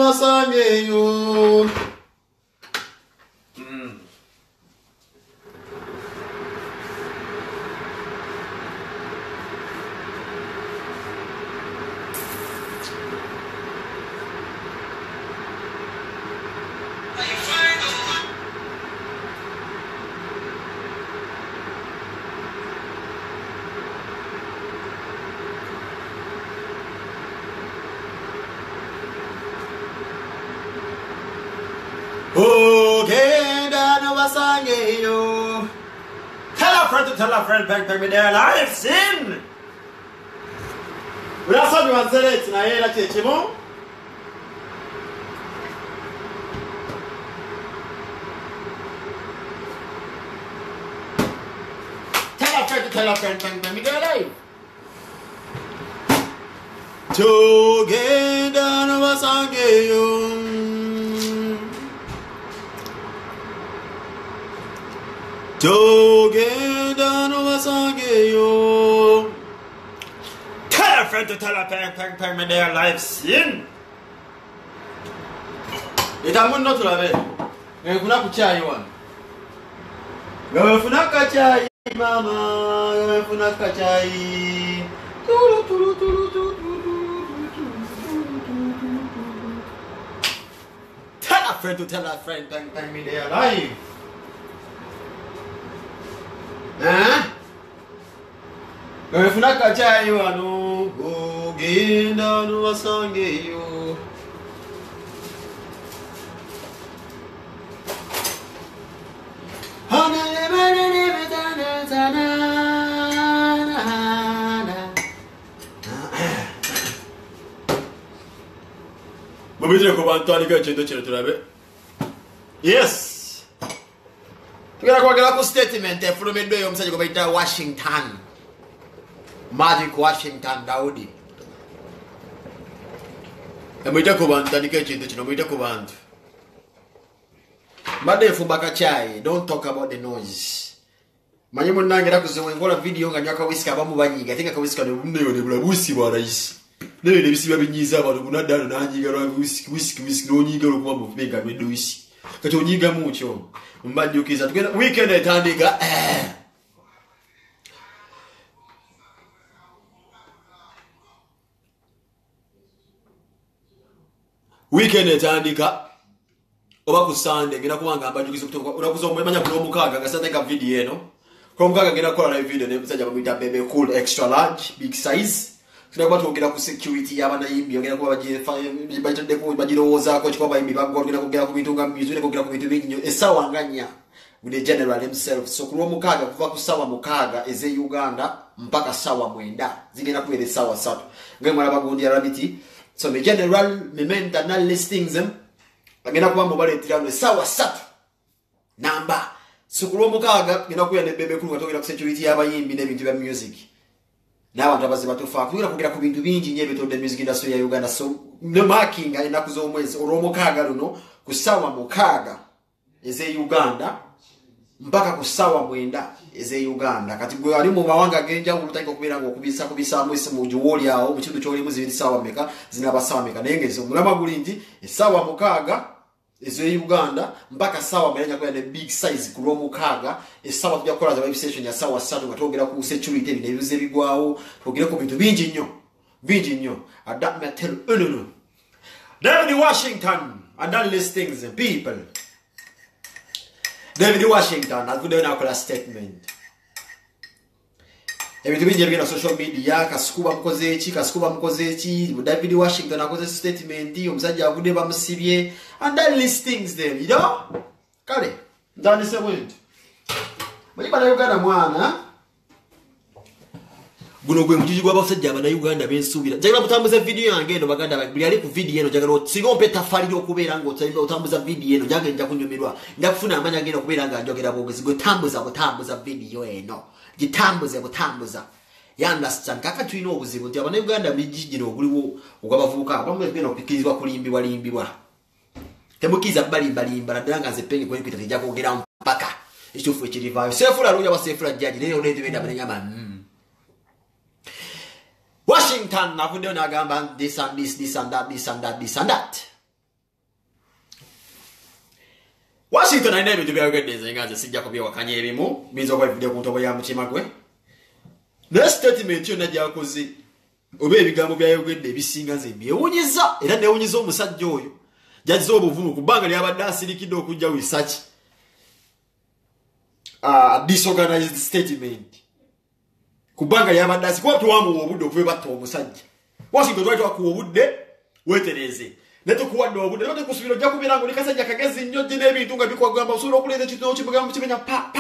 wasangeyo. Tell a friend, back me there live sin. We are sorry one select na yela chechimo. Tell a friend, back me there live. Together no wasangeyo. Together no wasangeyo. Tell a friend to tell a friend me their life sin. Itamundo tulabe. Ngekuna kuchai wana. Ngefuna kachai mama, ngefuna kachai. Tulu. Tell a friend to tell a friend me their life. Ngefuna kachai wano gogenda no wasangeyo. Yes. Tugera kwagala ku statement from edo omusajja gwe bayita Washington. Magic Washington Daudi. Emuyita ku bantu tandika ekintu kino muyita ku bantu. Mbadde nfumba chai. Don't talk about the noise. Manyi munnange era kuziwe ngola video nga nyaka whisky abamu banyiga. I think whisky ne bulabusi bwa rais. Leo ne bisiba binyiza abantu munadano nanyiga lwa whisky n'onyiga okuba mu benga bweddo whisky. Kati onyiga mucho. Mbaddukiza tugenda weekend etandika weekend etandika oba ku Sunday ngenda kubanga mbaddukiza kutoka urakuza omanya kuno omukaga gasateka video eno ko omukaga ngenda kola live video ne musajja bamuyita bebe cool extra large big size tuna kwa twogera ku security y'abana yimbi ngenda kuba bajide ko bajiroza ko chikoba yimbi bagogera kugera ku bintu nga mizure kugera ku bintu bingi esawa nganya with the general himself. So kuwa mukaga kuva kusawa mukaga eze Uganda mpaka sawa mwenda zigenda kuwele sawa sato ngwe mwana bagundi ya rabiti. So me general mementa na listings them agenda kuba mobile tirano sawa sato namba. So kuwa mukaga ngenda kuya ne bebe kulu katogera ku security y'abayimbi ne bintu bya music na abantu abaze batufa kugera ku bintu bingi nyebe to the music industry ya Uganda. So no marking ayina kuzo mwezi oromukaga runo kusawa mukaga eze Uganda mpaka kusawa mwenda eze Uganda. Kati gwe ali mu mawanga genja ulutaka kubira ngo kubisa mwese mu juwoli awo mu kintu kyoli muzibiri sawa meka zinabasawa meka nengezo mulama gulindi esawa mukaga eze Uganda mpaka sawa mwenda kwa ne big size kulo mukaga esawa tujja kola za web station ya sawa satu batogera ku security ne bize bigwawo togera ku bintu bingi nnyo adapt me tell no David Washington and all these things people. David Washington has good enough statement. Ebintu bingi bigenda social media kasikuba mkozechi David Washington akoze statement omusajja agude bamusibye and all these things them you know kale ndani se mwenti mali bana Uganda mwana guno gwe mujiji gwa basajja abana Uganda bensubira jagala kutambuza video yange eno baganda bali ali ku video eno jagala sigompe tafali okubera ngo otambuza video eno jagenda kunyumirwa ndakufuna amanya agenda kubera nga njogera bogezi go tambuza video eno gitambuza ya understand kaka tuino obuzibu nti abana Uganda bijijiro oguliwo ogwabavuka bamwe bigenda okukizwa kulimbibwa temukiza balimba nadanga nzepenge kwe kwita tejja kwogera mpaka ekifu ekirivayo sefula roja basefula jaji leo ndio benda banyama Washington nakundi onagamba this and that. Washington alina ebintu byayogedde nga nze sijja kubyewakanya ebimu binza okuba video ku ntobo ya mutima gwe naye statement yonna gyakoze oba ebigambo byayogedde ebisinga nze byewunyiza era newunyiza omusajja oyo jagize obuvumu ku bbanga lyabadde asirikidde okujja research disorganized statement ku bbanga lyabadde asikuba tuwamuwa obudde okuba batta omusajja Washington twali twakuwa obudde weetereze netukuwadde obudde naye tekusubira ojja kubeera nga oli kasajja kagezi nnyo gye n'ebintu nga bikwagamba osobola okuleeta ekitono kimugambo kimenya pa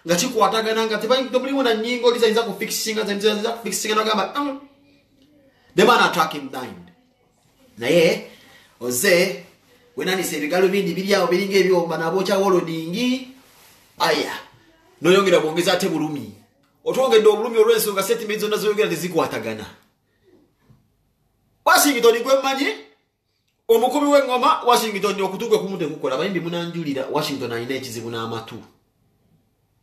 nga kikwatagana nga temulimu na nnyingo oli zayinza kufikisinga nagamba the man attacking blind naye oze wenanisa ebigalo bindi biri awo biringa ebyomba nabokya wolodingi aya noyongera bwongeza ate bulumi otwongedde obulumi olw'ensonga statement zonna zoyogera tezikwatagana Washington gwe mmanyi omukubi w'engoma Washington okutuuka kumu tekukola bayimbi munanjulira Washington alina ekizibu n'amatu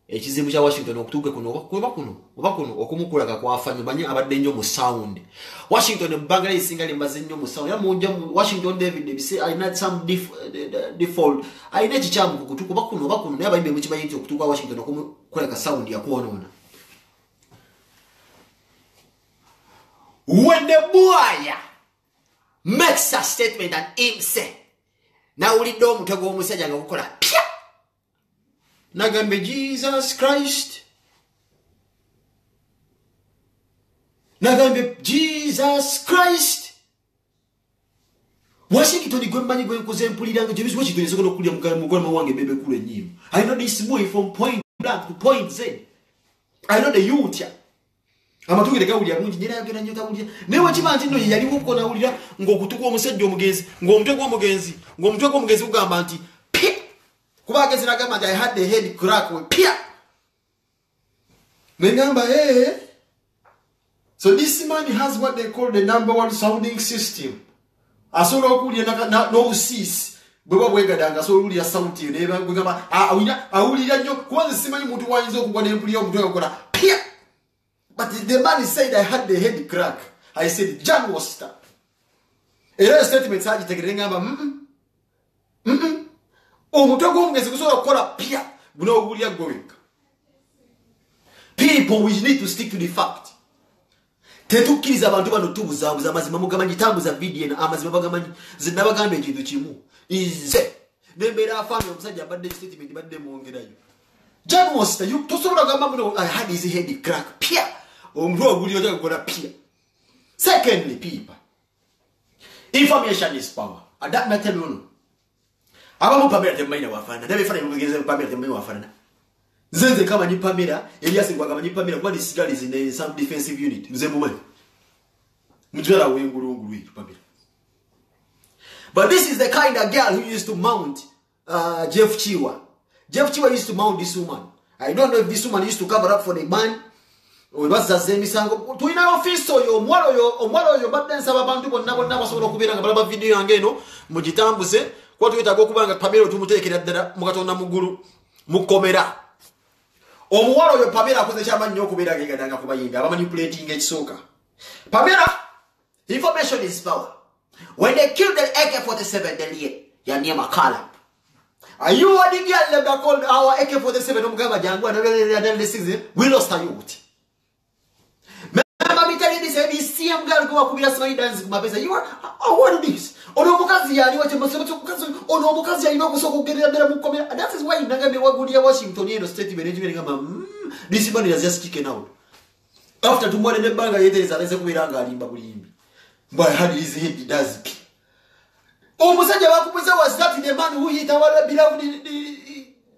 ekizibu kya Washington okutuuka kuno oba kuno okumukulaga kwafa manyi abadde nnyo mu sound Washington ebbanga lisinga limbaze nnyo mu sound yamunja Washington David bise alina some default alina ekikyamu ku kutuuka oba kuno naye abayimbi mukimanyi nti okutuuka Washington okumukulaga sound yakwonoona when the boy makes a statement and him say nawulidde omutego w'omusajja nga gukola pya nagambe Jesus Christ nagambe Jesus Christ Washington gwe mmanyi gwe nkoze mpuliranga gye bizibu Washington esobola okulya mugoloma wange bebe kula ennyimba I know this boy from point blank to point Z I know the youth amatugire gawulya mungi nyera yagera nnyo tawulya newe kiba nti nno yaliwo ko nawulira ng'okutuka omusajja omugenzi ng'omutwe gw'omugenzi kugamba nti pi kuba agezi nagamba nti I had the head crack we pia negamba so this man has what they call the number one sounding system asobola okuwulira n'obusiisi bweba bwegadanga asobola okuwulira sauti yo nebagamba awulira nnyo kubanze simanyi muntu wayinza okugwa n'empulira omutwe gakola pia. But the man said I had the head crack. I said John was stuck. Era statement saji tegerengamba omutwe gw'omugezi gusobola okukola pia guno ogulya gweweka. People, we need to stick to the fact. Tetukkiriza abantu bano tubuzaabuza amazima mugamanyi tambuza vidiyo amazima bagamanyi zinabagamba ekintu kimu ize nembeera afaanana omusajja abadde statement badde mwongerayo John was stuck. Tosobola gamba muno I had his head crack pia omutwe ogulya ojja kukola pia. Secondly, people, information is power. That matter no. Abamu Pamela temanyi wafaana. Nabe fana mugeze Pamela temanyi wafaana. Zenze kama ni Pamela, Elias kwa kama ni Pamela kwa disigari zine some defensive unit. Mzee mumwe. Mjwala wengurunguru hii Pamela. But this is the kind of girl who used to mount Jeff Chiwa. Jeff Chiwa used to mount this woman. I don't know if this woman used to cover up for the man. Obazaze misango tuina office oyo omwalo oyo badensa babantu bonna basobola okubeera nga balaba video yange eno mugitambuze kwa tuyitaga okubanga Pamela tumuteekera ddala mu Katonda muggulu mukomera omuwalo oyo Pamela akoze kyamannyo okubeera gegadanga kubayimbi abamanipulating ekisooka Pamela information is power. When they killed the AK-47 Delia Yania Makala, are you what the girl that called our AK-47 Omugama Jangu and the season? We lost a youth. Remember me telling this same girl go up with us my dance my best. You are what this? Onomukazi ya niwache masomo kukazi onomukazi ya ino kusoko kugerera dera mukomera. That is why nagame wagudi ya Washington yeno state management ngamba this man is just kicking out. After tomorrow the banga yete is alese kubiranga alimba bulimbi. But how is he does it? Omusajja bakupeza was that the man who hit our beloved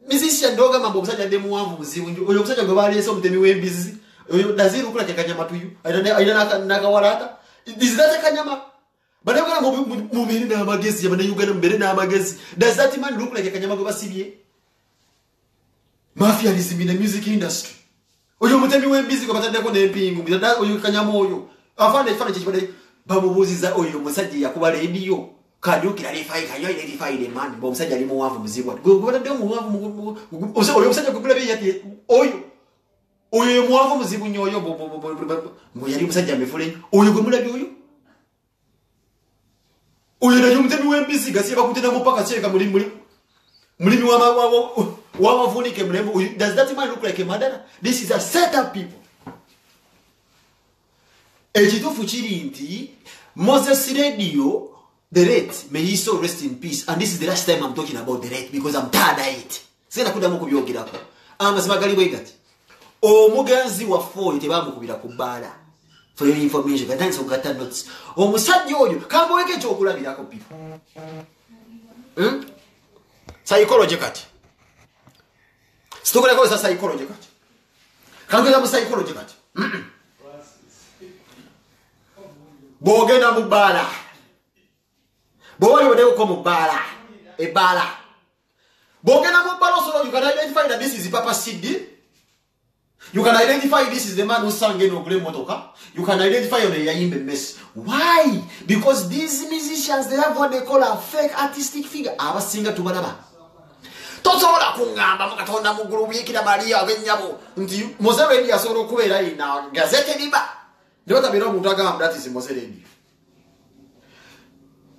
musician doga mambo musajja ndemu wanvu muzibu oyo musajja gwe bali eso mutemi wembizi oyo daziru kula kanyama tuyu aina nakawalata is that kanyama banabona mu biri na magezi yabana Uganda mbere na magezi does that man look like kanyama gwe basibye mafianism in the music industry oyo mutemi wembizi gwe batadde ko nempingu oyo kanyama oyo afande chibade bamubuziza oyo musajja yakuba radio kanyukira lifai kanyo identify the man bo musajja ali muwavu muzibwa gobadde muwavu oyo musajja kugula be yati oyo muwavu muzibu nyoyo bo yali musajja mefule oyo gwe mulabi oyo Oyo nayo mutemi w'embisi gasi bakutena mupaka cheka mulimi wa mavunike mrembo. Does that man look like a murderer? This is a set up people. Ejitufu chiri nti Moses Radio, the rate, may he so rest in peace. And this is the last time I'm talking about the rate because I'm tired of it. Sena kuda mukubyogera ko. Amazima gali bwegati. Omuganzi wa foyi tebamukubira kubala. For your information, katani so gata notes. Omusajja oyo kamba weke kyokulabirako people. Psychology kati. Stokole ko sa psychology kati. Kangeza mu psychology kati. Bogena mubala. Boyo wode ko mubala. Ebala. Bogena mubala so you can identify that this is Papa Siddi. You can identify this is the man who sang in Ogre Motoka. You can identify on the Yayimbe mess. Why? Because these musicians, they have what they call a fake artistic figure. I was singer to Baraba. Tozola kungamba mukatonda muguru wiki na Maria abenyabo. Nti Mozaredi asoro kubera ina gazette niba. Ndio tabiro mutaga that is Mozaredi.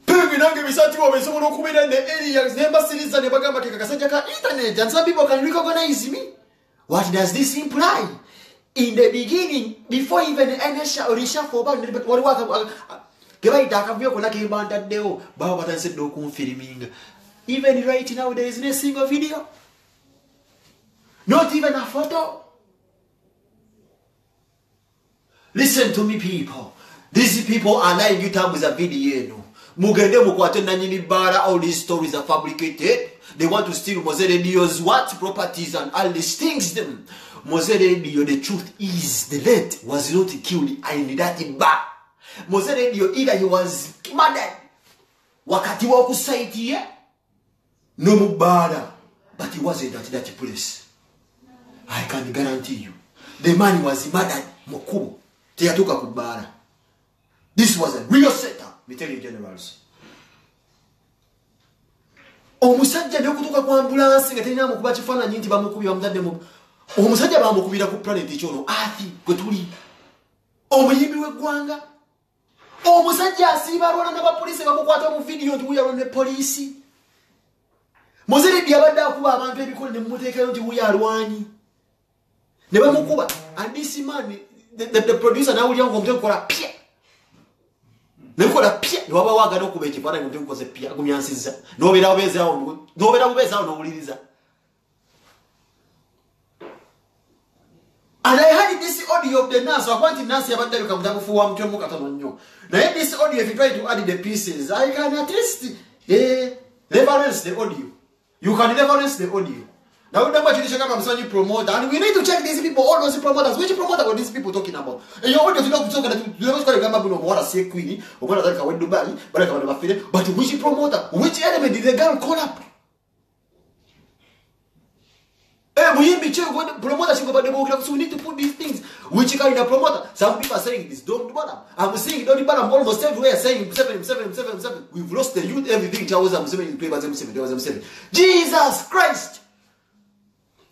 Pebi nange bisati wa besoro kubera the areas nemba series and bagamba kakasaja ka internet and some people can recognize me. What does this imply? In the beginning, before even Enesha or Risha for what even right now, there isn't a single video, not even a photo. Listen to me, people. These people are lying you time with a video. All these stories are fabricated. They want to steal Mose Radio's what? Properties and all these things. Them. Mose Radio, the truth is, the late was not killed in that bar. Mose Radio, either he was murdered. Wakati wa kusaidia. No mubada. But he wasn't at that place. I can guarantee you. The man was murdered. Mokubu. Teyatuka kubara. This was a real setup. Me tell you generals. Omusajja ne kutuka kwa ambulance ngatenina mukuba kifana nyinti bamukubi bamudde mu. Omusajja bamukubira ku planet kyono ati kwe tuli. Omuyimbi w'eggwanga. Omusajja asiba alwana n'abapoliisi bamukwata mu video nti wuyalwa ne poliisi. Mose Radio abadde akuba abantu ebikole ne mumuteekayo nti wuyalwanyi. Ne bamukuba. And this man, the producer nawulira ngo omutwe kola pye. Nekola pia niwaba wagano kubekifana ngo nkoze pia agumyansiza nobera obeza nobuliriza. And I heard this audio of the nurse. I want the nurse yabadde bikamudamu fuwa mtwe mu katono nnyo. Na this audio, if you try to add the pieces, I can at least reference the audio. You can reference the audio. Now remember to check out some promoter, and we need to check these people, all those promoters. Which promoter are these people talking about? And your audio, you know, talk about you don't remember what I say, Queenie, or what I can do, but which promoter, which element did the girl call up? We need to put these things. Which kind of promoter? Some people are saying this, don't bother. I'm saying don't bother almost everywhere, saying 7. We've lost the youth, everything. Jesus Christ!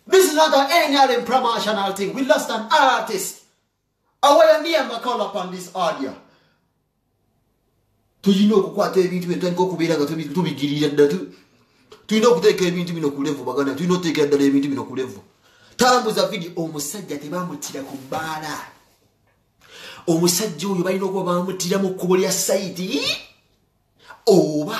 This is not any promotional thing. We lost an artist. Our name call upon this audio. Do you know what they mean to be done? Go to be giddy. Do you know what they came to be no kulevo? Bagana, do you not take it that they mean to be no kulevo? Time was a video almost said that Imamutira Kumbara. Almost said Joe, you might know about Mutiramu Kuria Saidi. Over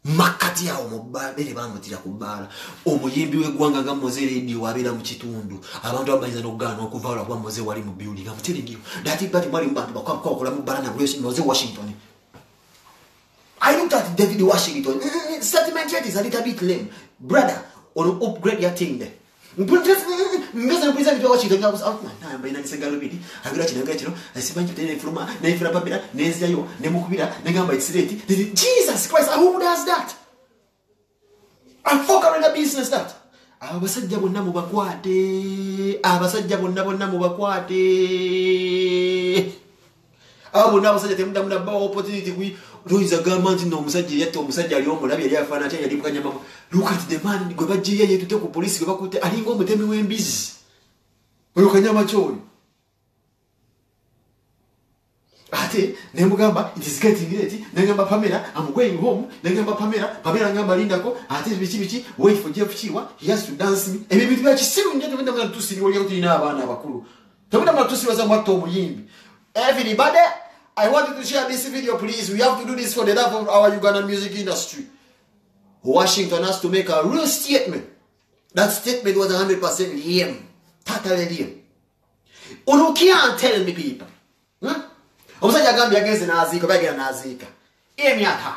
Makatia Omoba, very Bamutira Kumbara. Omuyimbi w'eggwanga Mose Radio wabera mu kitundu. Abantu abayiza n'ogaana okuvaala kwa Mose wali mu building. I'm telling you, that is but mwali mbantu bakola mu Barana Mose Washington. I looked at David Washington. Settlement rate is a little bit lame. Brother, on upgrade your thing there. Washington, I was out. I'm buying a cigar. I got you. I see my from Nefra Babina, Nezio, Nemukira, Negamba, it's ready. Jesus Christ, who does that? I'm fucking a business that. I was a Jabuna Mubakwate. I was a Jabuna Mubakwate. I will now say them about opportunity. We is a government no Musaji yet to Musaja Yomo, Labia Fanaja, Yamama. Look at the man, go back to talk police, go back to I didn't go with them in business. Or you can never join. ate nemugamba it is getting late nengamba Pamela I'm going home nengamba Pamela ngamba lindako ate bichi wait for Jeff Chiwa he has to dance me ebi bitu bya kisiru nje tubenda mwana tusiri wali kuti ina abana abakuru tubenda mwana tusiri baza mwato omuyimbi everybody I want you to share this video please we have to do this for the love of our Ugandan music industry. Washington has to make a real statement. That statement was 100% lame. Totally lame. You can't tell me people. Omusajja agambye agenze n'aziika bagenda n'aziika emyaka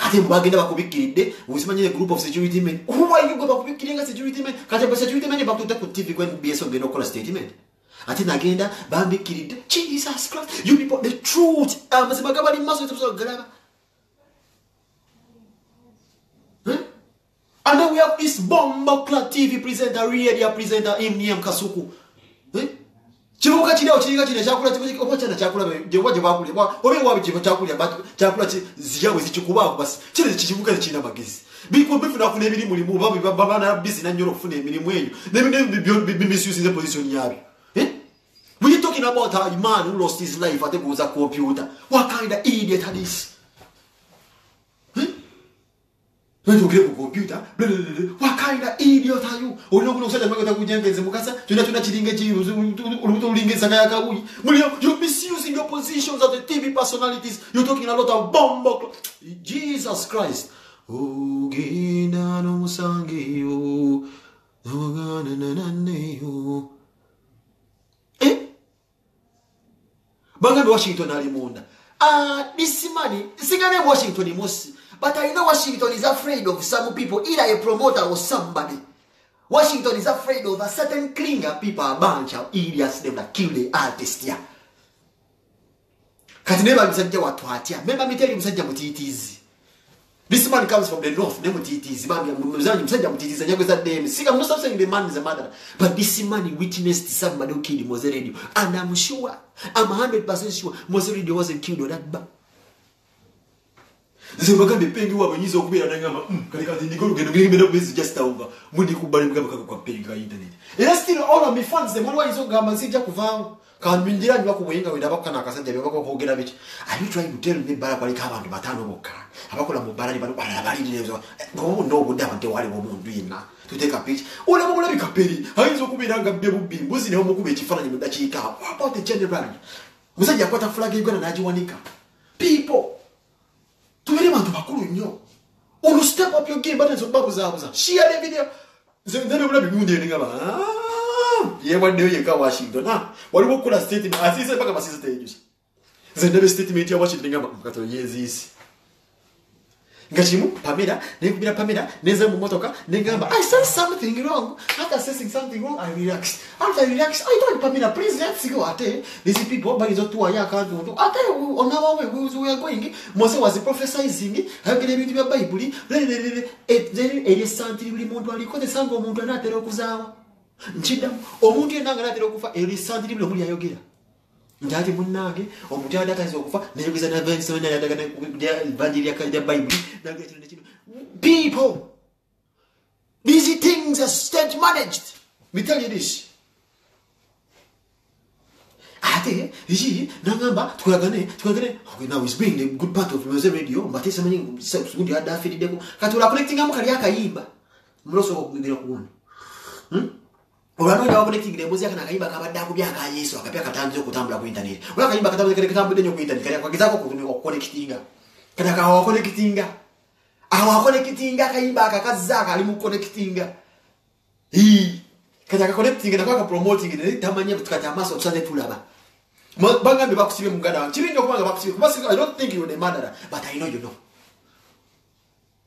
ate bagenda bakubikiridde usimanyire group of security men who are you go bakubikiringa security men kati ba security men bakututa ku TV when BSO ngeno kola statement ate nagenda bambikiridde Jesus Christ you people the truth amasibaga bali maso tuzo galaba and then we have this bomba club TV presenter radio presenter Imniam Kasuku Chibuka chileo chilinga chine chakula chibuka oba chana chakula je waje bakule obe wabi chibuka chakula but chakula ziyawe zichikuba basi chile chibuka china magezi biko bifuna fune emirimu limu babi baba na bisi na nyoro fune emirimu eyo ne misuse the position yabi we are talking about a man who lost his life at the computer. What kind of idiot are this? When you get a computer, what kind of idiot are you? Oh no, no, you're misusing your positions as the TV personalities. You're talking a lot of bomb. Jesus Christ. Oh, Bangami Washington alimunda. This money, Sigane Washington most. But I know Washington is afraid of some people, either a promoter or somebody. Washington is afraid of a certain clinger people, a bunch of idiots, them that kill the artist here. Katineba msajja watu hatia. Remember me tell you msajja mutitizi. This man comes from the north, name mutitizi. Msajja mutitizi. I'm not saying the man is a murderer. But this man witnessed somebody who killed Mose Radio. And I'm sure, I'm 100% sure Mose Radio wasn't killed on that back. Zimbabwe pengi wa banyizo kubira nangama kalika ndikuru ngendo base just over mundi kubali mugamba kwa pengi ka internet era still all of me fans them always so gamba sija kuvanga kanwingira njwa kubuhinga wenda bakana akasajja bako kogera bichi are you trying to tell me bara kwali abantu batano bokka abakola mu barali bali nezo no buda bante wali wo mundu yina to take a pitch ole bokola bikaperi hayizo kubira ngabbe bubbi mbuzi ne omukube ekifananyi mudakika about the general musajja kwata flag igona najiwanika people Tubiri bantu bakuru nnyo. Olu step up your game but nzo babuza. Share the video. Nze bula bigunde ngaba. Ye wadde ye ka Washington. Waliwo kula statement asise baka basise tejusa. Nze statement ya Washington ngaba mkato yezisi. Ngachimu Pamela, nekubira Pamela, neza mu motoka, negamba I said something wrong. After saying something wrong, I relaxed. After I relaxed, I told Pamela, please let's go. Ate, these people by zo tu aya ka do. Ate on our way we are going. Mose was prophesizing, hagire bintu bya Bible. Eri santiri buli muntu aliko tesanga omuntu anatera okuzawa. Nchida omuntu yenanga anatera okufa eri santiri buli omuli ayogera. Njati munange omuntu adakaza okufa neyogiza na Vince wenda yadagana evangelia ya Bible nagetene kino people these things are stage managed me tell you this ate yi nangamba tukagane okay now is being a good part of Mose Radio mbatesa manyi sundi ada fidideko katula collecting amukali akayimba muloso okugindira kuona Olano ya connecting the music na kayimba kabadda ku byaka Yesu akapya katanze okutambula ku internet. Ola kayimba katanze kale katambule nyo ku internet kale kwa kizako ku connectinga. Kada ka wa connectinga. Awa connectinga kayimba akakazaka ali mu connectinga. Kada ka connectinga na kwa promoting ne tamanya tukata maso tusande tulaba. Banga mbe bakusibe muganda. Chirinjo kubanga bakusibe. Kubasi I don't think you are the murderer but I know you know.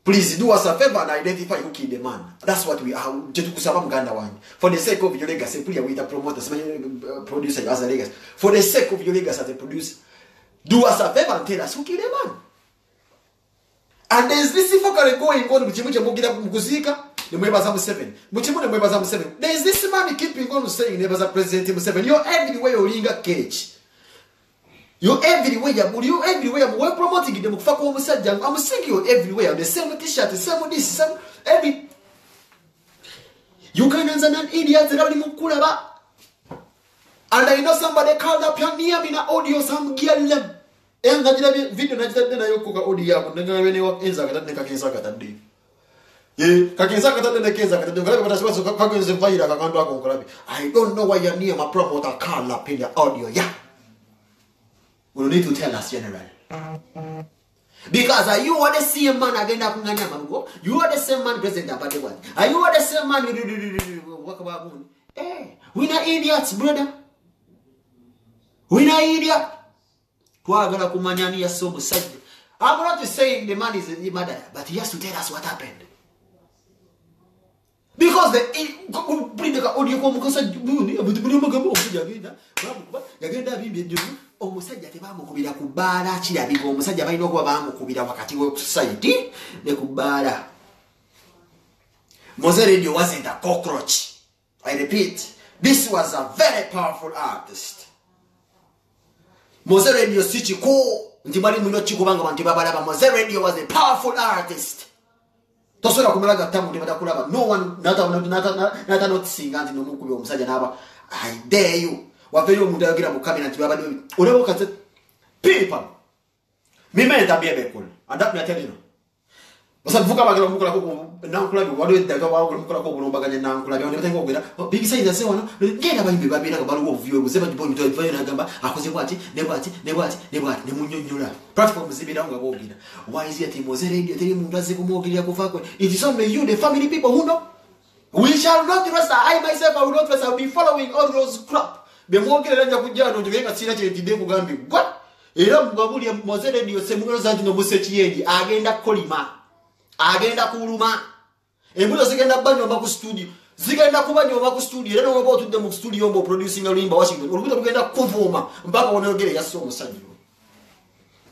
Please do us a favor and identify who killed the man. That's what we are. For the sake of your legacy, please with a promoter, producer as a legacy. For the sake of your legacy as a producer, do us a favor and tell us who killed the man. And there is this fucker going on with Muguzika, the Mwebazamu 7. Mwebazamu 7. There is this man keeping on saying Nebaza President 7. You're everywhere you're in a cage. You're everywhere, we're promoting them. I'm seeing you everywhere. The same t-shirt, the same this, same every. You can answer an idiot that And I know somebody called up here near me in audio some girl them. And I did a video that I cook audio, and then I went out in Zaka, the Kakinsaka that day. Kakinsaka, the Kakinsaka, the Gravity was a Kakins and Vaya, I don't know why you're near my promoter called up in the audio. Yeah. We need to tell us, General. Because are you are the same man again? You are the same man present about the one. Are you are the same man? Walk about moon. Hey, we're not idiots, brother. We're not idiots. I'm not saying the man is the mother, but he has to tell us what happened. Because the omusajja tebamukubira ku bbaala kirabika omusajja balina okuba bamukubira wakati wa society ne ku bbaala. Mose Radio wasn't a cockroach. I repeat, this was a very powerful artist. Mose Radio si kiko nti bali muno kikubanga bantu babalaba. Mose Radio was a powerful artist. Tosobola kumulaga tamu tebatakulaba. No one nata noticing nti nomukubi omusajja naba I dare you. Wafeli omuntu ayogira mu kamera nti babadde olabo kati people mimenta biebe kul adapt na telino basa vuka bagala mukula ko nankula bi wado daga wa mukula ko bulombaganya nankula bi onde ngogera big size se wano ngenda bayimbe babira ka balugo view buzeba dibo mito ifayo na gamba akoze bwati ne munyonyola platform zibira nga bogira why is it Mose Radio teri muntu azikumogirya kufa kwe it is only you the family people who know. We shall not rest. I myself I will not rest. I will be following all those crap. Bemwogera nja kujja no tugenga sina kye tidde kugambi gwa era mugabuli Mose Radio semugero zanti no musekiyeji agenda kolima agenda kuluma embuto zigenda banyo ba ku studio zigenda kubanyo ba ku studio era no tutde mu studio mbo producing alimba Washington olubuto tugenda kuvuma mpaka onogere yaso omusajjo.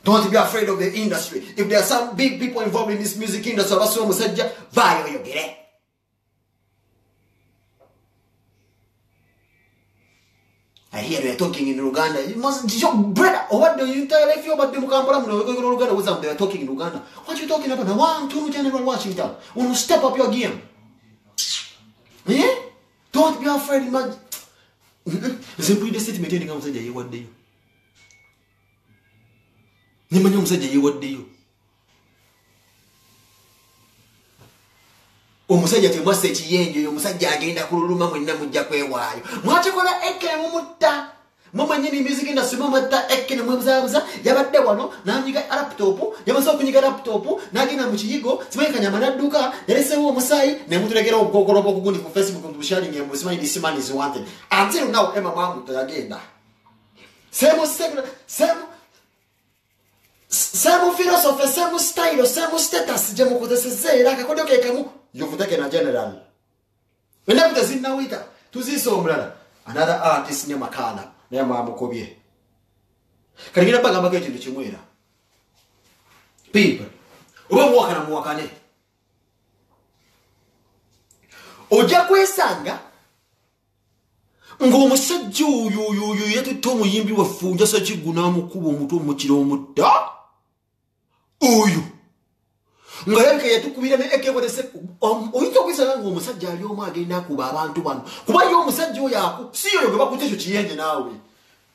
Don't be afraid of the industry. If there are some big people involved in this music industry abaso omusajja vayo yogere. I hear you talking in Uganda. You must, brother, what do you tell if you're about the Mukambra? Uganda with them, they are talking in Uganda. What are you talking about? 1, 2, General Washington. Want to step up your game? Yeah? Don't be afraid, man. Simply the city maintaining on the day, what do you? Nimanum said, what do you? Omusajja temusajja yenje omusajja agenda kululuma mwenna mujja kwewayo mwatekola eke mumutta mumanyini music industry mumutta eke ne mwebuzabuza yabadde wano nanyiga laptop yamaso kunyiga laptop nagina mu kiyigo simayikanya manadduka yalesewo omusayi ne mutulegera obukokolo bw'okugundi ku Facebook mu sharing ya musimanyi this man is wanted until now Emma Mamu tayagenda same philosophy same style same status je mukozesezera akakodo kekamu you've taken a general. When I put in now, to see so brother, another artist near Makana, near Mamukobie. Can you get a bag of baggage in the Chimwera? People, who are walking and walking. Ojakwe Sanga Ngomusajju you yet to Muyimbi wa Fuja such a Gunamu Kubo Muto Muchiro Muta? Oh, you. Ngayake yatukubira ne ekeko dese oyito kwisanga ngomusajja ali omu agenda kuba abantu bano kuba yo omusajja oyaku siyo yoga bakutecho kiyenje nawe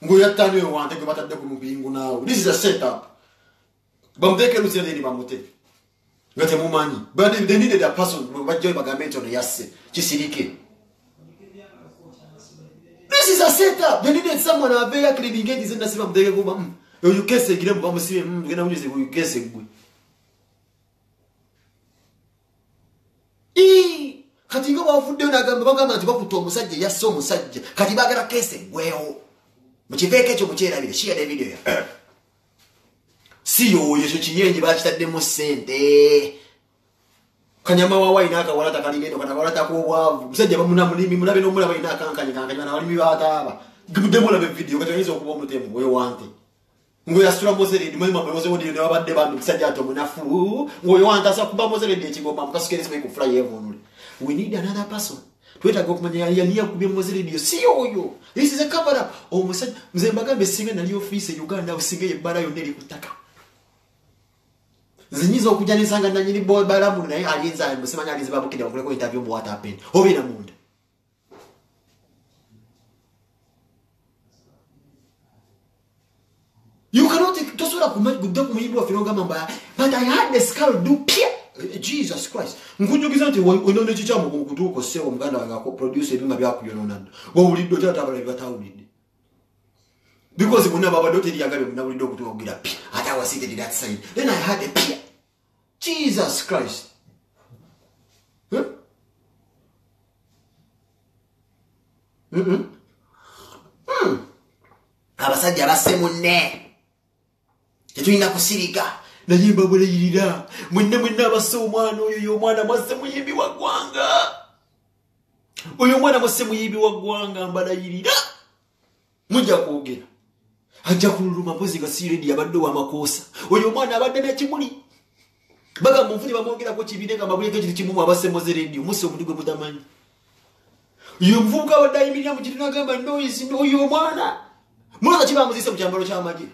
ngoyattane wante ke batadde ku mubingu nawe this is a setup bamdeke lusene ni bamute ngate mumanyi but they needed a person bajjo bagamento no yasse kisirike. This is a setup. They needed someone a very clean gate is in the same day go you kese gire bamusibe ngena unyize you kese gwe kati ngo bafudde nagamba bagamba nti bakuta omusajja yasso omusajja kati bagala kese gwewo mukiveke ekyo mukyerabire share the video ya siyo yeso kiyenje bakitaddemu sente kanyama wa waina aka walata kaligendo kana walata ko bwavu musajja bamunamulimi mulabe no mulaba ina kankanya na walimi bataba gumudemo la video kati yizo kuba omutemu we wante ngo yasura Mose ndi mwema Mose wodi ne wabadde bantu musajja ato munafu ngo yowanta sa kuba Mose ndi ekigomba mukasukere sibe ku fly evonule. We need another person. Tweta gokumanya yaliya kubye Mose Radio siyo yo. This is a cover up. Omusajja mzembagambe singa nali office Uganda usinge yebala yo neri kutaka. Zinyizo okujanisanga na nyini boy balamu naye alinza musimanya alinza babukira okuleko interview mu what happened. Obina munda. tosobola kumagudde ku muyimbi waffe n'ogamba mba but I had the skull do pia Jesus Christ nkujugiza nti onone kikyamu ku kutuuko sewo muganda wange produce ebinga byakuyononadde wawulidde okyata abalala batawulidde because bonna babadde oteriyagabe munawulidde okutuuka okugira pia ate I was seated in that side then I had a pia Jesus Christ abasajja basse munne tetulina kusirika naye mbabuleyirira mwenna abasse omwana oyo y'omwana mwasse muyimbi wa ggwanga oyo omwana mwasse muyimbi wa ggwanga mbalayirira mujja kwogera ajja kululuma mpozi nga siredi abadde w'amakoosa oyo omwana abadde n'ekimuli bagamba nfuni bamwogerako kibire nga mabuleko ekiri kimumu abasse moze rediyo musse omuntu gwe mutamanyi oyo omuvubuka abadde ayimirira mu kiti n'agamba noisi oyo omwana mulaka kibamuzise mu kyambalo ky'amagye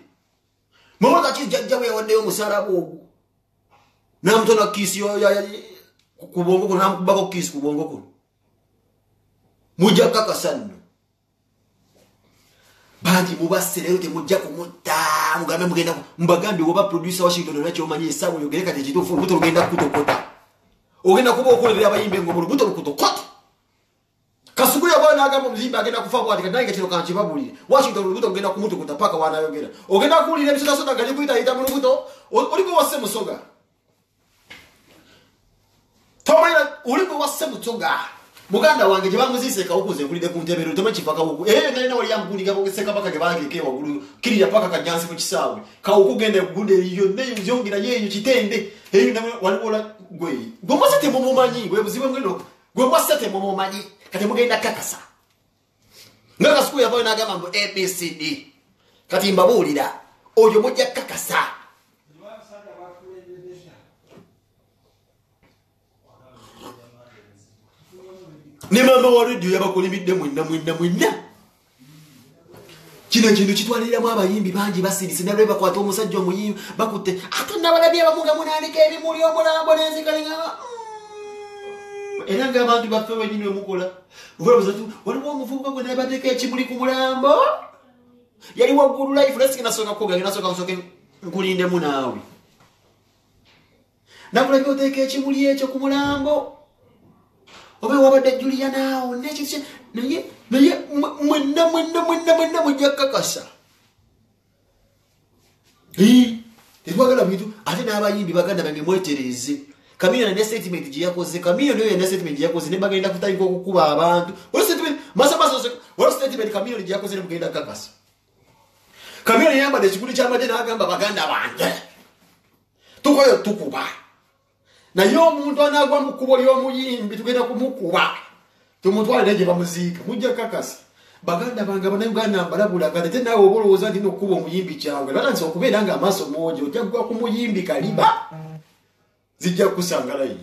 mulaka kijjajjawe yawaddeyo omusalaba ogwo n'amutona kiisi ku bwongo kuno n'amukubako kiisi ku bwongo kuno mujja kakasa nno banti mubasse leero temujja kumutta mugambe mugenda mbagambye oba producer Washington olwakyomanyi esaawa oyogere kati ekituufu olubuto lugenda kutokota ogenda kuba okolerera abayimbi ngo mu lubuto lukutokota Kasuku yabona n'agamba omuzimbi agenda kufa bwati kati nange kino kankibabulire Washington olubuto lugenda kumutokota paka wanayogera ogenda kuwulira ebisotasota nga likuyitayita mu lubuto oliko wasse musoga tomayina oliko wasse musoga muganda wange gye bamuzise kawukuze nkulide ku ntebe lero tomakifa kawuku nalina wali yamuguliga bogeseka paka ge bageeke waggulu kirya paka kajjansi ku kisaawe kawuku genda eggunda eyo neyo nzyongira yeeyo kitende eyo waliwola gwe mwase temumumanyi bwe buzibu ngeno gwe mwase temumumanyi kati mugenda kakasa nga Kasuku yavayo n'agamba mbu ABCD kati mbabuulira oyo mujja kakasa ne mama wa radio yabakolimidde mwenna kino kintu kitwaliramu abayimbi bangi basirise nalwe bakwata omusajja omuyimbi bakutte ate nabalabye abamu nga munaanika ebimuli omulambo n'enzikalinga era ng'abantu baffe wenyini wemukola waliwo omuvubuka gwe nabateeka ekimuli ku mulambo yali waggulu life lasike nasooka kukoga nasooka nsooke nkulindemu naawe nakulabye oteeka ekimuli ekyo ku mulambo oba wabadde Julia naawo nekyo naye mwenna mujja kakasa tetwagala bintu ate n'abayimbi baganda bange mwetereze Kamiliyoni ne statement gye yakoze Kamiliyoni oyo ne statement gye yakoze ne bagenda kutandika okukuba abantu waliwo statement waliwo statement Kamiliyoni gye yakoze ne mugenda kakasa Kamiliyoni yambadde ekikuli ky'amagye n'agamba baganda bange tukoyo tukuba naye omuntu anaagwa mu kkubo ly'omuyimbi tugenda kumukuba tumutwalire gye bamuziika mujja kakasa baganda bange Abannayuganda mbalabulaga ate naawe oba olowooza nti n'okkuba omuyimbi kyange batandise okubeera nga amaaso mwojo ojja kugwa ku muyimbi kaliba zijja kusangalayo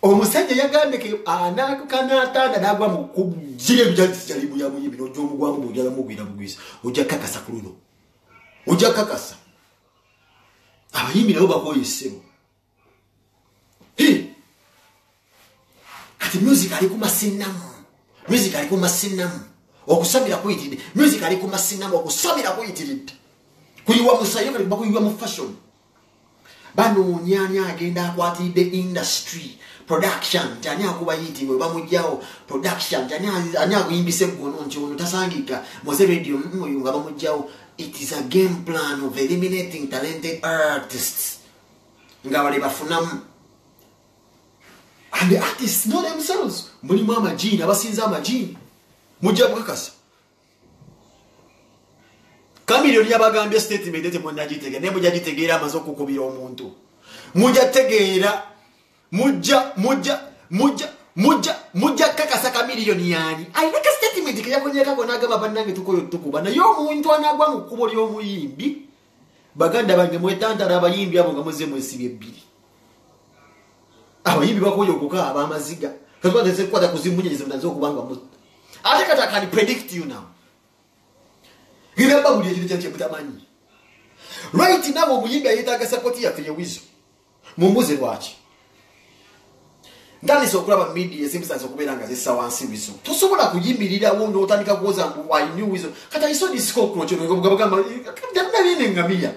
omusajja yagambye anakanatanda n'agwa mu kkubo ziri ebijanti kyalimu ya muyimbi n'ojja omugwamu bw'ojala mugwira bugwisa ojja kakasa ku luno ojja kakasa abayimbi nabo bakoyesebo kati music ali ku masinamu okusabira kuyitiridde music ali ku masinamu okusabira kuyitiridde kuyiwa musayo kali bakuyiwa mu fashion banoonya agenda akwatiridde industry production tani akuba yiti bwe bamujjawo production tani akuyimbise ggono nti ono tasangika moze radio oyo nga bamujjawo it is a game plan of eliminating talented artists nga bali bafunamu and the artists know themselves mulimu amajini abasinza amajini mujja kukakasa Kamiliyoni yabagambye statement ete mwenda gitegeera ne mujja gitegeera amaze okukubira omuntu mujja tegeera mujja kakasa Kamiliyoni yani ayinaka statement ke yakonyekako n'agamba bannange tukoyo tukuba naye omuntu anaagwa mu kkubo ly'omuyimbi baganda bange mwetantala abayimbi abo nga muze mwesibye ebbiri abayimbi bakoye okukaaba amaziga katwatese kukwata kuzimunyiriza munaze okubanga ate kati I can predict you now ngiramba buli ekintu kye mutamanyi right now omuyimbi ayetaaga sapoti yaffe yewizo mumbuze lwaki ndalisa okulaba media ezimusanze okubeera nga zissa wansi wizo tosobola kuyimirirawo n'otandika kuwoza mbu wainyu wizo kati aiso disikokrokyonogabagamba nabine ngamiya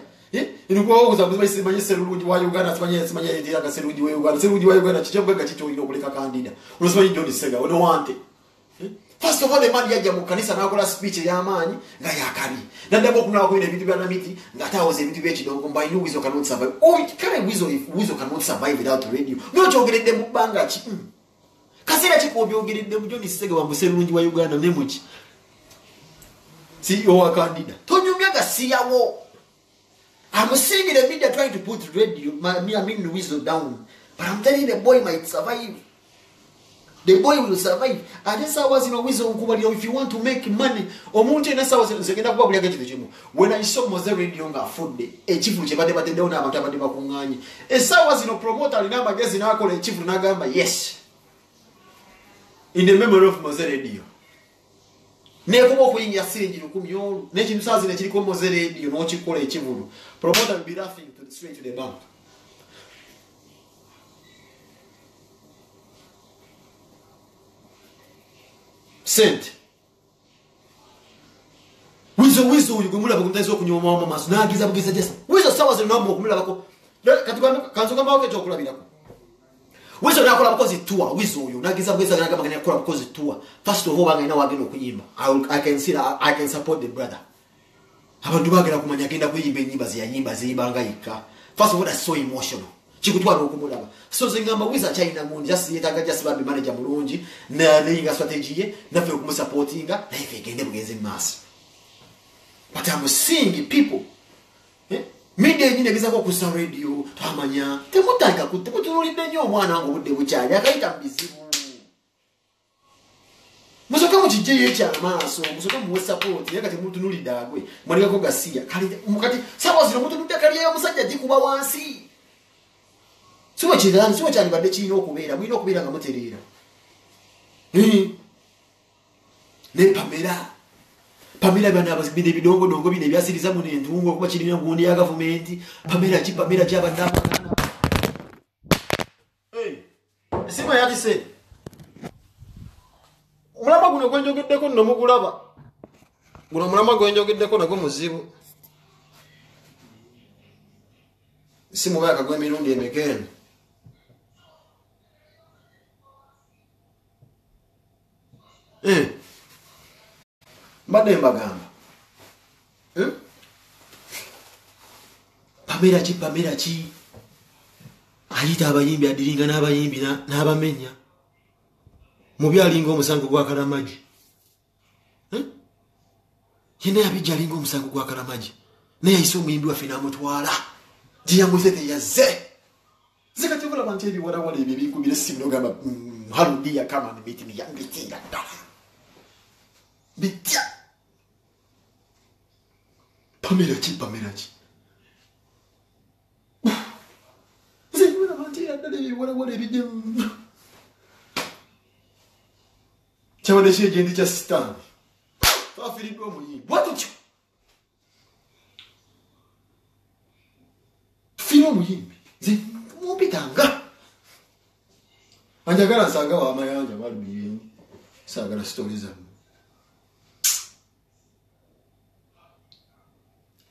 nikuwawozakuzibaisimanyi serungi wa uganda simanya etiraga serungi wa uganda serungi wa uganda kikyobwega kikyolina okuleka kandida olosimanyi John Sega onowante first of all the man yajja mu kanisa n'akola speech ey'amaanyi nga yakali naddamu okunaba kulina ebintu bya namiti ng'ataawoza ebintu by'ekidongo mbu ayina wizo cannot survive kale wizo cannot survive without radio nokyogeredde mu bbanga ki kaseera kikobyogeredde mu John Sega wambu serungi wa uganda ne muki CEO wa kandida tonyumya nga siyawo I'm seeing the media trying to put radio I mean wizo down but I'm telling you the boy might survive. The boy will survive. And this hours in a wisdom, if you want to make money, or mountain as I was saying, when I saw Mose Radio food day, a chief which ever they don't have a tabakungani. As I was in a promoter, I guess in our college, Chief Nagamba, yes. In the memory of Mose Radio. Never walk in your city, you come your nation says in a chico Mose Radio, no chief call a chief. Promoter will be laughing to the straight to the bank. Sent. Wizo ukumula bakumtazo kunyoma mama maso nagiza bugiza jesa. Wizo sawa zinombo kumula bako. Katika kanzo kama wake chokula bilako. Wizo nakola bakozi tour wizo uyu nagiza bugiza kama ngani akola bakozi tour. First of all banga ina wagino kuyimba. I can support the brother. Abantu bagera kumanya genda kuyimba enyimba ziyanyimba ziyibanga yika. First of all that's so emotional. Chikutwala okumulaba so zingamba wiza China mundi just yetaga just babi manager mulungi na linga strategy ye nafe okumusupportinga life egende bugeze mass but I'm seeing people media nyine bizako ku radio tamanya temutanga kutemutulide nyo omwana wangu budde bukyali akaita mbizibu musoka mu kijeye kya maaso musoka mu support yaka temutunulide agwe mwanika ko gasiya kali mukati sawa zino mutunudde kali ya musajja jikuba wansi Suwa chani bade chino okubeera mwino okubeera nga mutereera. Ne Pamela bana abazibide bidongo dongo bine byasiriza mu nentungo kuba kirina ngundi ya government Pamela jaba ndama. Sima yati se. Mulama guno gwenjogeddeko nno mugulaba. Guno mulama gwenjogeddeko nago muzibu. Simu baka gwe mirundi emekene. Mbadde mbagamba. Pamela ki ayita abayimbi adiringa n'abayimbi n'abamenya mu byalinga omusango gwa Kalamaji. Yena yabijja alinga omusango gwa Kalamaji naye ayise omuyimbi waffe n'amutwala jiyamuzete yazze zikati obulaba nti ebiwalawala ebyo ebikubira essimu n'ogamba haludiya kama nibitimi yambitira ddala bitya Pamela ki zibulaba nti ddala ebiwalawala ebijja kyabadde kyegendi kya sitaani twafiriddwa omuyimbi watutyo fino omuyimbi mumpitanga anjagala nsanga wamayanja balumiyeni sagala stories zammwe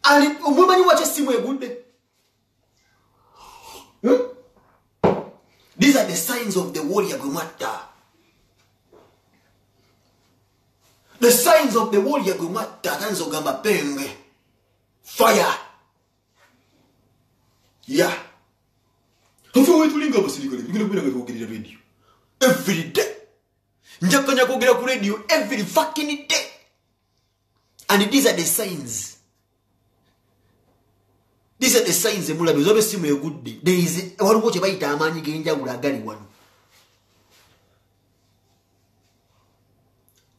ali omwemanyi wakyo essimu egudde. These are the signs of the warrior Gumata. The signs of the warrior Gumata. Tanzo gamba penge. Fire. Yeah. Hafu wetu linga basilikale. Bigina kubira ngakugirira radio. Every day. Njakanya kugira ku radio every fucking day. And these are the signs. These are the signs emulabe zobe simu egudde. There is waliwo kye bayita amaanyi genjawulo agali wano.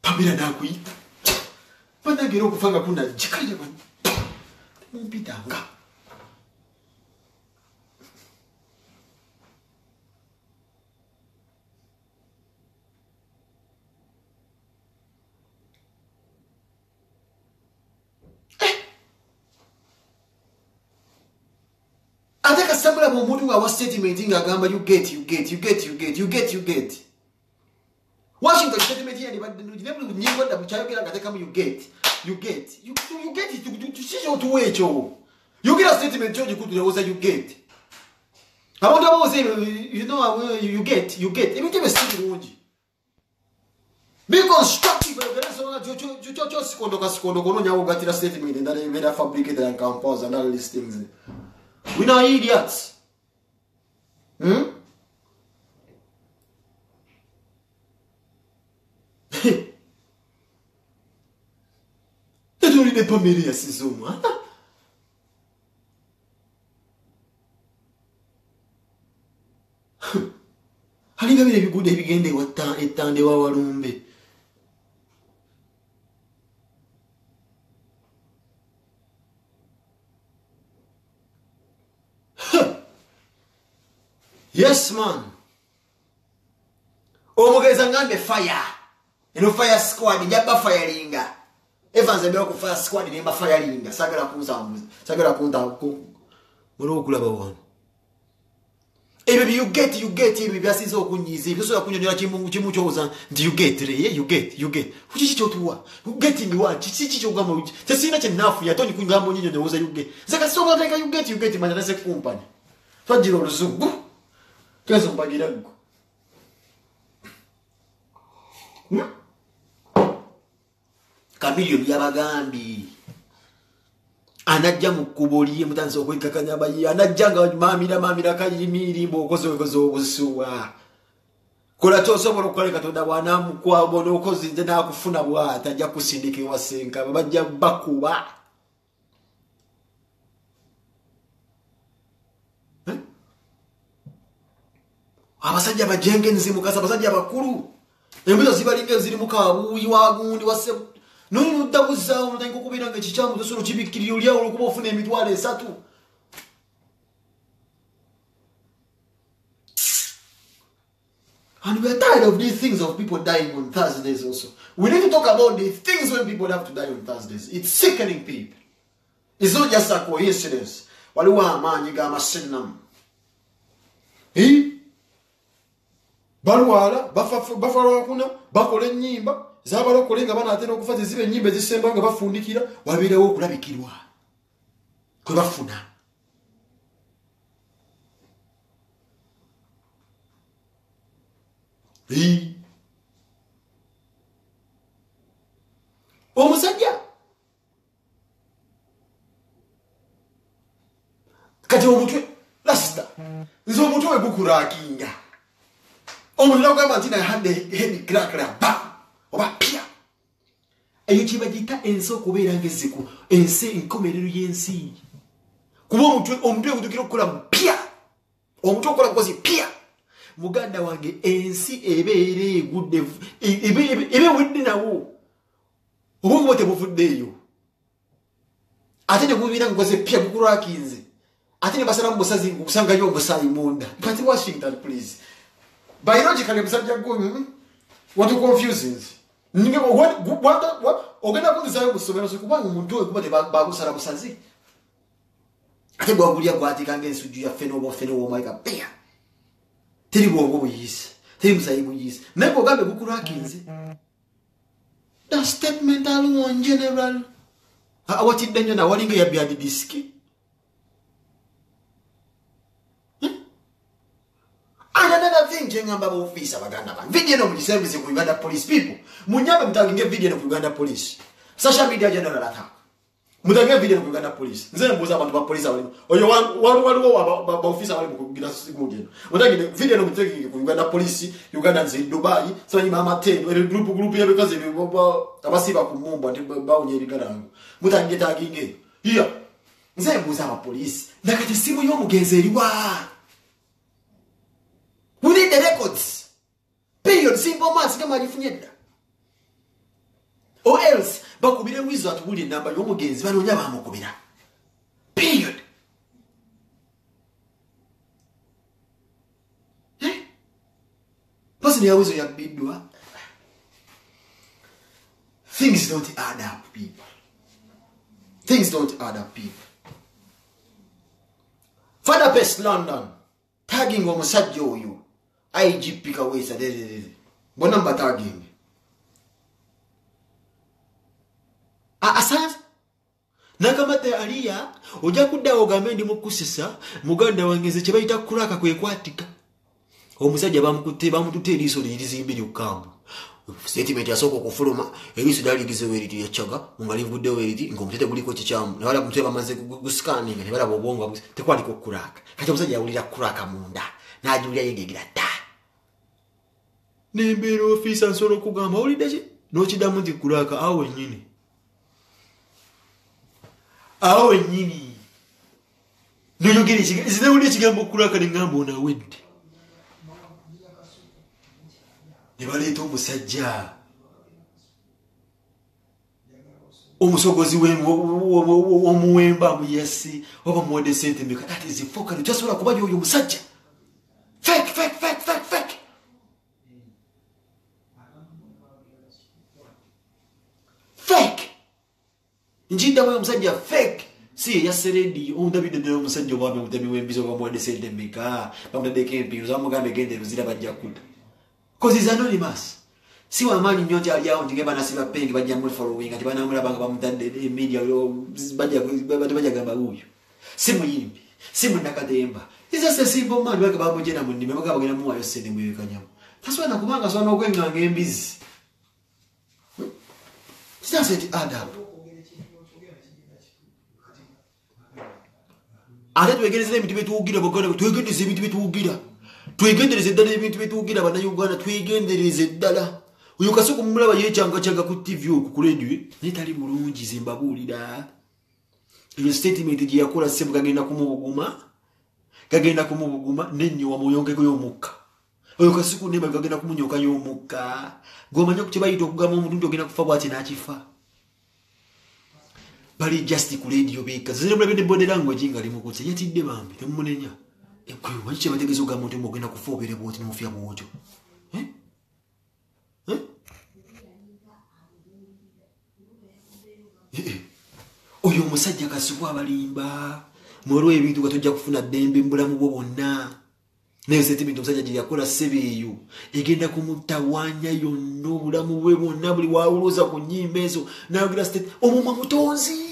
Pamela nakuyita. Banagera okufanga kuna jikalira bano. Mumpitanga. Ateka Samula Momudu, I was statement in Agamba, you get. Washington statement here, but you never knew what the child you get. You get it to see your two way, Joe. You get a statement, Joe, you could also you get. I wonder what say, you know, you get. Even give a still be constructive, just got a statement that they made a fabricated and compose and all these things. We're not idiots. They don't need a familiar system. I think if you go there again, they were down, they were room. Yes, man. Omugezangande fire. You know, fire squad, the Yaba firinga. Evans a milk fire squad, the Yaba firinga. Sagara Kunza, Sagara Kunta, Murukulaba one. Maybe you get, maybe I see so good easy. You saw Chimuchosa, do you get, you get. Which is your two? Who get in the one? Chichigamo, just see much enough. You don't think Gamoni knows you get. Zakaso, you get in my company. What do you do? Kazo bagirangu. Kamilio byabagambi. Anajja mukuboliye mutanzo kwekakanya bayi anajjanga mamira kayimiri mbokozo obusuwa. Kola tosobola okukola Katonda bwana mukwabo n'okozi nze nakufuna bwata ajja kusindika ewasenka bajja bakuba. Abasajja bajenge nzimu kasa abasajja bakulu embuzo zibalinga ziri mukabuyi wagundi wase no ndabuza umutango kubiranga kichamu dosoro kibikirira ulya olukuba ofuna emitwale 3 and we are tired of these things of people dying on Thursdays also. We need to talk about the things when people have to die on Thursdays. It's sickening people. It's not just a coincidence. Waliwa amanyi ga masenam. Balwala bafalwa kuna bakole nyimba zabalo kolenga bana atena okufaza zibe nyimbe zisemba nga bafundikira wabirewo okulabikirwa kwe bafuna omusajja kati omutwe lasta nzo omutwe wegukurakinga omuntu agamba nti nayahadde hendi kirakira ba oba pia eyo kibagita ensi okubeera ng'eziku ensi enkomerero y'ensi kuba omutwe gutukira okukola pia omutwe okukola kukozi pia muganda wange ensi ebeera egudde ebe wedde nawo obwongo tebuvuddeeyo ate ne gubiira ngukoze pia gukurakinze ate ne basalamu musazi kusangayo omusaayi munda kati Washington please. Biologically, what you confuses? What? Ogenda kulizayo kusomera sikuba umuntu ekuba te bagusala busazi. Ate bwagulia gwatika ngensuju ya feno maika pia. Teri bwongo buyisi. Teri musayi buyisi. Nebo gambe gukurakinze. The statement alone general. Awatiddenyo na walinga ya byadi diski. And another thing, Jengamba officer Baganda. Video of the service of Uganda police people. Munyaba mtaginge video of Uganda police. Social media general attack. Mutange video of Uganda police. Nzene mbuza abantu ba police abali. Oyo waliwo ba officer abali kugira sigudeno. Mutange video of mtaginge ku Uganda police, Uganda nzi Dubai, sanyi mama 10, ere group yabekaze abasiba ku mumba ndi bawunye rigarango. Mutange taginge. Iya. Nzene mbuza ba police. Nakati simu yo mugenzi eriwa. We need the records. Period. Simple maths. Kama alifunyeda. Or else, bakubire wizo atubuli namba yomugenzi banonya bamukubira. Period. Person ya wizo ya bidwa. Things don't add up, people. Things don't add up, people. Father Best London tagging omusajja oyo IGP Kaweesa bona mba tagging asante nakamate aliya ojja kudda ogambe ndi mukusisa muganda wangeze kye bayita kuraka kwekwatika omusajja bamututte eriiso lirizimbiri kukambu statement yasooka okufuluma eriiso lyaligize weriti yachaga nga livudde weriti ng'omutete guliko kikyamu newala mutwe bamaze gusikaninga ne balaba obwongo tekwaliko kuraka kati omusajja yawulira kuraka munda n'agiwulira yegegira dda nembeera ofiisa nsobola okugamba owulidde ki n'okiddamu nti kuraka awo wennyini awo wennyini noyogera zinawulira ekigambo kuraka nengamba onawedde ne baleeta omusajja omusogozi w'omuwemba muyasi oba muwadde sente meka that is fokali kyasobola kuba yoyo omusajja fake njiddamu omusajja fake si yaseredi ondabidde ddala omusajja obwami omutemi w'embizo bamuwadde sente meka bamutaddeko empiro zamugambe gende luzira bajja kudda because he's anonymous si wamaanyi nnyo nti ali awo ntigeba nasiba pengi bajja mu following ati banamulabanga bamutadde media bajja gamba wuyo si muyimbi si munnakatemba he's just a simple man baka bamujena mu nnime baka bagenda muwayo sente mwekanyamu taswana kubanga swana okwenganga embizi kitaseti adam ate twegereza ebintu byetuwugira baganda twegendereza ebintu byetuwugira twegendereze ddala ebintu byetuwugira bannayuganda twegendereze ddala oyo kasoko mumulaba yekyangacanga ku tv oku ku radio naye tali mulungi ze mbabuulira eyo statement gye yakola ssebo gagenda kumubuguma n'ennyowa muyongeko y'omukka oyo kasiku nema gagenda kumunyoka y'omukka gomanya ku kye bayita okugamba omuntu nti ogenda kufa bwati n'akifa bali just ku radio beka zire mulabye body language ngali mukutse yatidde bambi temumunenya ekyo wachiche bategezo ga muntu mogenda kufobere bwoti n'ofya bwojo oyo omusajja kasubwa abalimba mwolwo ebintu gatujja kufuna ddembe mbulamu bwo bonna naye sentiment omusajja gye yakola ssebe eyo egenda kumutawanya yonna obulamu bwe bwonna buli wawuloza ku nnyimba ezo nayogira state omumwa mutonzi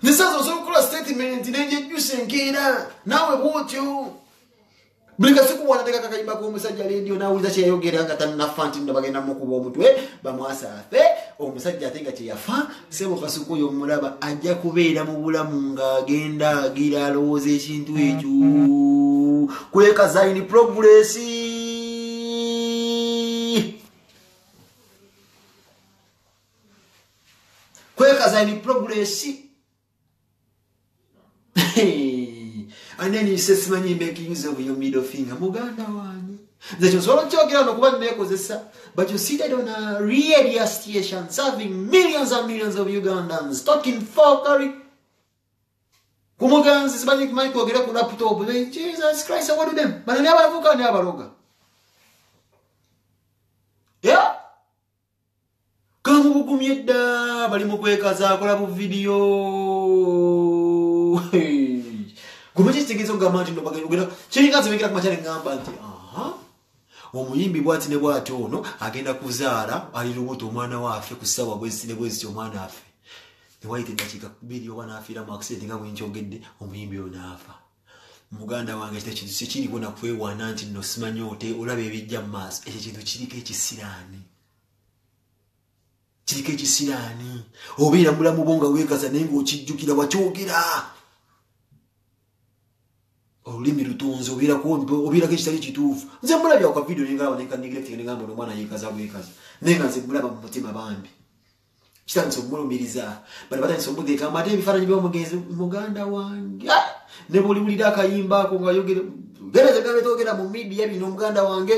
nesaza osobola okukola statement nenjejjusa enkeera naawe bwotyo buli kasiku wanateka kakayimba k'omusajja leediyo nawuliza kyeyayogera nga tannafa nti nno bagenda mukuba omutwe bamwasaafe omusajja ate nga kyeyafa sebo kasuku oyo omulaba ajja kubeera mu bulamu ng'agenda agira alowooza ekintu ekyo kwekazaini progressi kwekazaini progressi and then he says simanyi make use of your middle finger muganda wange nze kyosobola kyogera nokuba nekozesa but you seated on a radio station serving millions and millions of Ugandans talking fuckery kumuganzi simanyi kumanyi kwogera ku laptop Jesus Christ what do them banani abalavuka ni abaloga yeah kamubugumye dda bali mu kwekaza akola bu video kumekitegeeza okugamba nti nobagenda kiringazi bengera ku makyale ngamba nti omuyimbi bwati ne bwati ono agenda kuzaala ali lubuto omwana waafe ku ssaawa bweziti omwana affe newayita eddakiika 2 oba naafiira mu accident nga bwenkyogedde omuyimbi oyo naafa muganda wange ekintu sikiriko nakwewaana nti nno simanyi ote olaba ebijja mu maaso ekyo kintu kiriko ekisiraani obeera mulamu bo nga weekaza naye ng'okijjukira wakyogera olulimi lutonzi obeerako ekitali kituufu nze mulabya kwa video nengalaba nenkanigireti nengamba omwana yeekaza bwekaza naye nga nze mulaba mu mutima bambi kitandisa okumulumiriza bali batandisa omugekamba ate ebifaananyi by'omugenzi muganda wange ne buliwulira akayimba ako nga yogera gerezegabetogera mu midiya bino muganda wange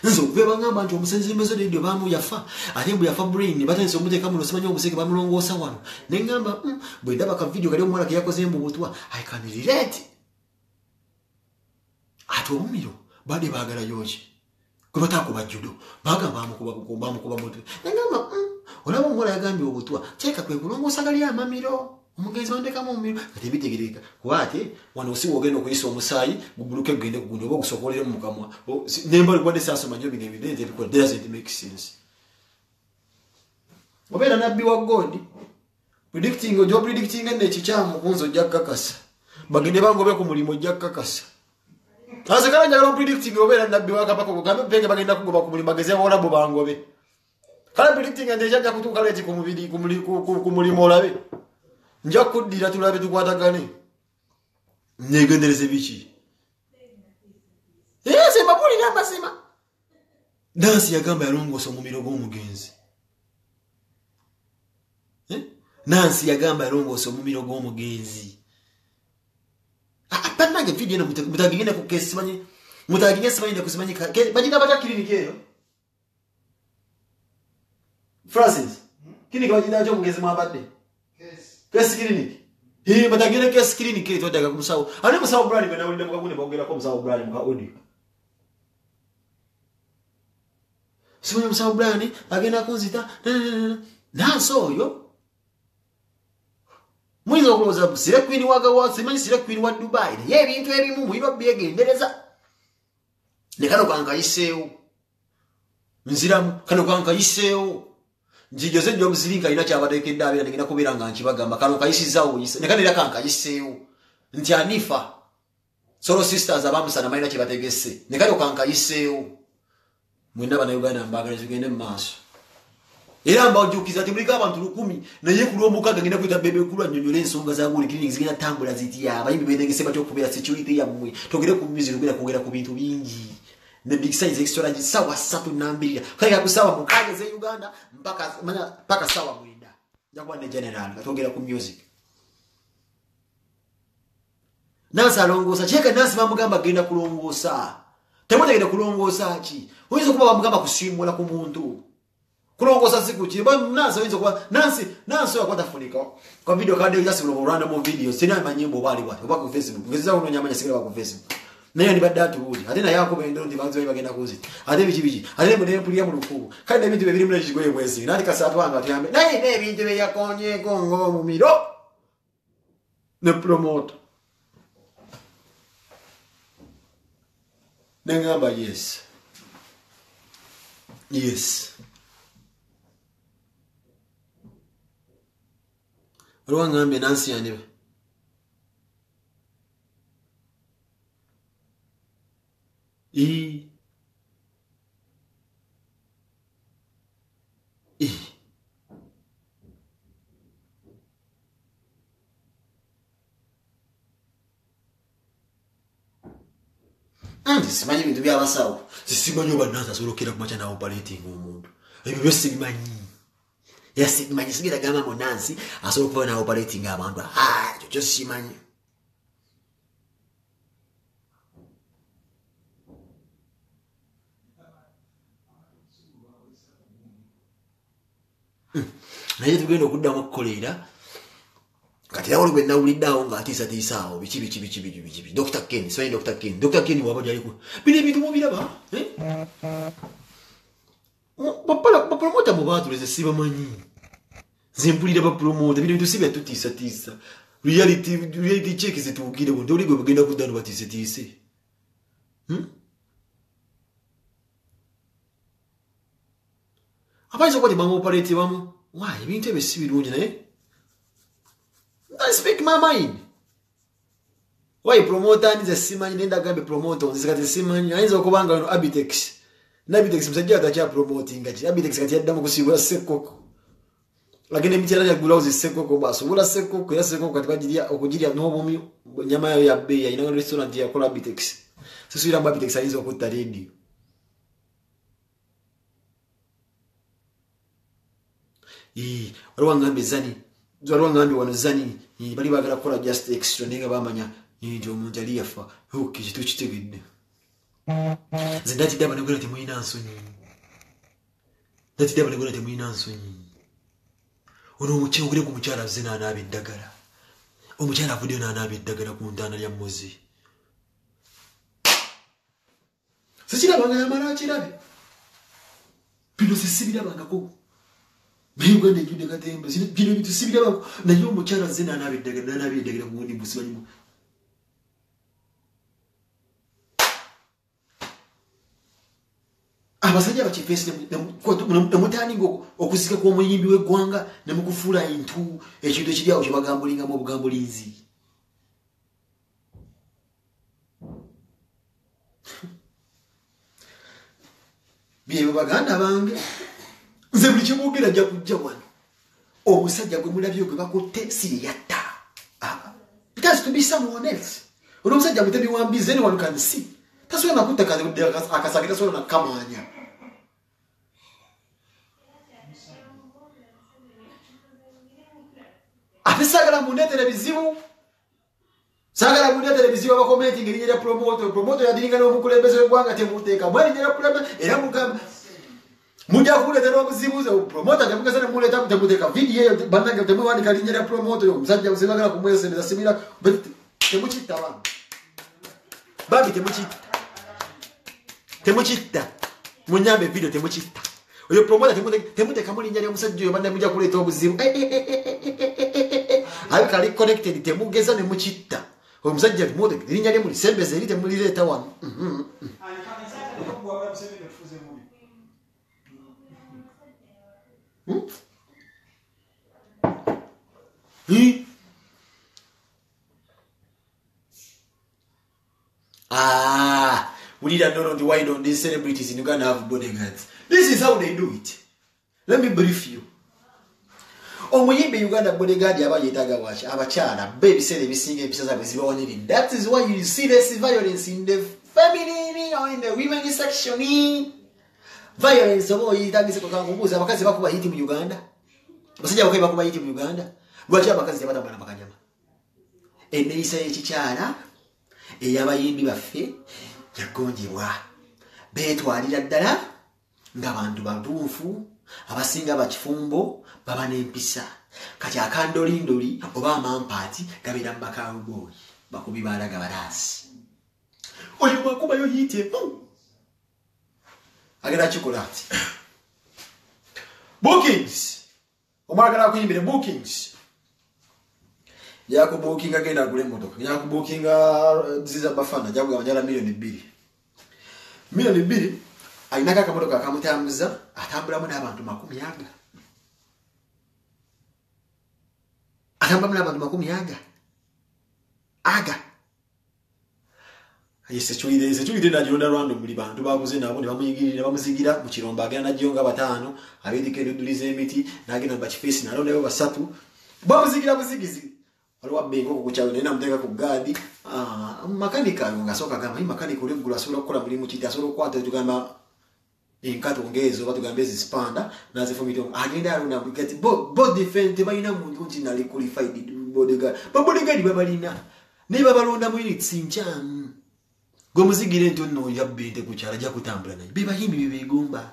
nzo bebangamba nti omusenzi mezo radio bamu yafa ate mbu yafa brain batandisa omuteeka muno simanyi omuseke bamulongoosa wano nengamba bwe ndaba ka video kali omwana ke yakoze mbubutwa I can relate ate omumiro bade baagala yoki kwe batakuba judo bagamba bamukuba mutwe nengamba olaba omuwala yagambye obutwa teeka kwe kulongoosa gali amamiro omugenzi wandeka mu miro ate bitegereka kwate wano si wogenda okuyisa omusayi guguluke gende kugundo oba gusokolere mu kamwa nemba kwade sasa manyo bine evidence because doesn't make sense obera nabbi wa God predicting ojo predicting ne chichamu kunzo jakakasa bagende bangobe ku mulimo jakakasa azakala njagala predicting obera nabbi wa kapako kugambe penge bagenda kugoba ku mulimo bageze bona bo bangobe kala predicting ande jja kutuka leti ku mubiri ku mulimo olabe nja kuddira tulabe tukwatagane negendereze bichi se mabuli namba sema Nancy yagamba yalongoso mu miro gw'omugenzi Nancy yagamba yalongoso mu miro gw'omugenzi apanage video no mutagine ku kesi manyi mutagine simanyi kusimanyi bagina bacha clinic eyo Francis kini kwa jina cyo mugezi mwabadde Kesi clinic. Hii matagire kesi clinic eto daga kumusawo. Ani musawo brand bena ulinde mukagune bagera ko musawo brand muka odi. Simu musawo brand agenda kunzita. Naso yo. Mwizo kuloza sire queen waga wa simanyi sire queen wa Dubai. Ye bintu ebimu muiba byegendereza. Nekano kwanga iseo. Nziramu kano kwanga iseo. Njijoze ndio mzilinga ina kyabadeke ndabira ngina kubiranga nkibagamba kano kayisizawo yise nekanira kanka yiseyo nti anifa solo sisters abamusana maina kibategese nekayo kanka yiseyo mwenda bana Uganda mbagala zigende maso era mba ojukiza tibulika abantu 10 naye kulo mukaga ngina kuita bebe kulwa nyonyole ensonga za guli clinics zigina tambula ziti ya bayimbi bedengese bacho kubira security ya mwe togere ku music kubira kongera ku bintu bingi ne big size extra nji sawa 32 kaya kusawa mukaje ze Uganda mpaka sawa mwenda njakwa ne general katogera ku music Nancy alongosa cheka Nancy bamugamba genda kulongosa temote genda kulongosa ki oyinza kuba bamugamba kusimula ku muntu kulongosa siku ki ba Nancy oyinza kuba Nancy akwata funika kwa video kade just no random videos sina manyimbo bali bwa ku Facebook ngeza uno nyamanya sikira ku Facebook naye nibadatu buli ate naye ako bendo ndi banzo bagenda kuzi ate bichi ate mu nempulia mu lufubu kandi ebintu bibiri mu kigoye mwezi nati kasatu anga tuyambe naye nebintu bye yakonye kongo mu miro ne promote nengamba yes Ruwangambe Nancy yandibe simanyi bintu byabasawo simanyi oba Nancy asolokera kumacha na operating omuntu ebyo byose bimanyi simanyi sigira gamba mo Nancy asolokuba na operating abantu ekyo simanyi naye tugenda okuddamu okukolera kati yawo gwe nawuliddawo ng'atiisatiisaawo biki Dr. Ken simanyi Dr. Ken waba gyaliko bino ebintu mubiraba bapromota mu baatuleze sibamanyi zempulira bapromota bino bintu si byatutiisatiisa reality check zituukire bunti oli gwe bagenda kudda no batiisetiise abayinza okuba tebamuoperate bamu why ebintu ebyo si birungi naye I speak my mind why promoter nize simanyi nenda gambe promoter nzikati simanyi ayinza okubanga no Abitex Nabitex msajja atacha promoting ati Abitex kati yaddamu kusibula sekoko lakini mitira ya gulauzi sekoko baso bula sekoko ya sekoko kati bajiria okujiria n'obumi nyama yayo ya bei ina restaurant ya kola Abitex sisira Abitex ayinza okutta radio Ruwangambe zani Ruwangambe wano zani bali bagala kola just extra nenga bamanya ndio omuntu ali yafa kitu kitegedde zindati daba ngora temuyina nsonyi dati daba ngora temuyina nsonyi ono omuche ogire ku mukyala zina anabe eddagala omukyala avudde anabe eddagala ku ntana lya mozi sikira banga yamala akirabe bino sisibira banga ko Uganda ejjudde katemba bino bintu sibirabako naye omukyala ze n'anaabyeddagala muwundi musimanyimu abasajja bakifeesi nemutandinga okuzika kw'omuyimbi w'eggwanga ne mukufuula entu ekintu ekiryawo kye bagambulingamu obugambulinzi byebyo baganda bange nze buli kyemwogera ajja kujja wano omusajja gwe mulabye gwe bakutte siriyatta because to be someone else ono omusajja mutebi wambize anyone can see tasobola nakutta akasage tasobola nakamanya ate sagala mundeetere bizibu sagala mundeetere bizibu abakomenti ngerinnya lya promoto yadiringa n'omukulembeze w'eggwanga temuteeka mwerinnya lya promoto era mugamba mujja kuleetera obuzibu promoto temugeza nemuleeta temuteeka vidiyo eyo bannange temuwandika linnya lya promoto yo omusajja musibagala kumwesendeza simira temukitta bambi temukitta munyambe vidiyo temukitta oyo promoter temuteekamu linnya ly'omusajja oyo banne mujja kuleeta obuzibu abika ali connected temugeza nemukitta omusajja linnya lye mulisembeza eri temulireeta wano we need to know why don't these celebrities in Uganda have bodyguards. This is how they do it. Let me brief you. Omuyimbe Uganda bodyguard yabayetaga wachi abachala baby say ebisinga ebisaza bezibawoniri. That is why you see this violence in the feminine or in the women section. Violence obo yitagise kokangubuza abakazi bakuba hiti mu Uganda. Basajja bakayi bakuba hiti mu Uganda. Lwaki abakazi tebatambala bakanyama. Enneeyisa y'ekikyala eyabayimbi baffe yagonjebwa beetwalira ddala ng'abantu batuufu abasinga bakifumbo baba n'empisa kati akandolindoli oba amampaati gabeera mu bakawubooyi bakubi baalaga balaasi oyo bwakubayo yiite agenda kikola ati bookings omwagala akuyimbire bookings yakubukinga agenda agula emmotoka yakubukinga ziza bafana jagugamba njala $2,000,000 $2,000,000 alinako akamotoka akamutambuza atambulamu n'abantu 100 atambulamu n'abantu 100 aga yesekyulire nagironda lwando muli bantu babuze nabo ne bamuyigirira bamuzigira mu kiromba agenda najjo nga 5 abedika eruduliza emiti n'agenda bakifeesi nalondayo 3 bamuzigira buzigizi waliwo bengo kukukyalo nena muteka ku gadi makanika ngasoka gamba hii makanika ule gula sura kola mulimu kiti asola kwata tugamba enkato ngezo batugambe zisipanda nazifumito agenda aluna bugati bo defend bayina muntu ntinali qualified bodyguard babalina ne babalonda mu unit sincham gomuzigire ntonno yabbente kukyala ja kutambula naye biba himi bibegumba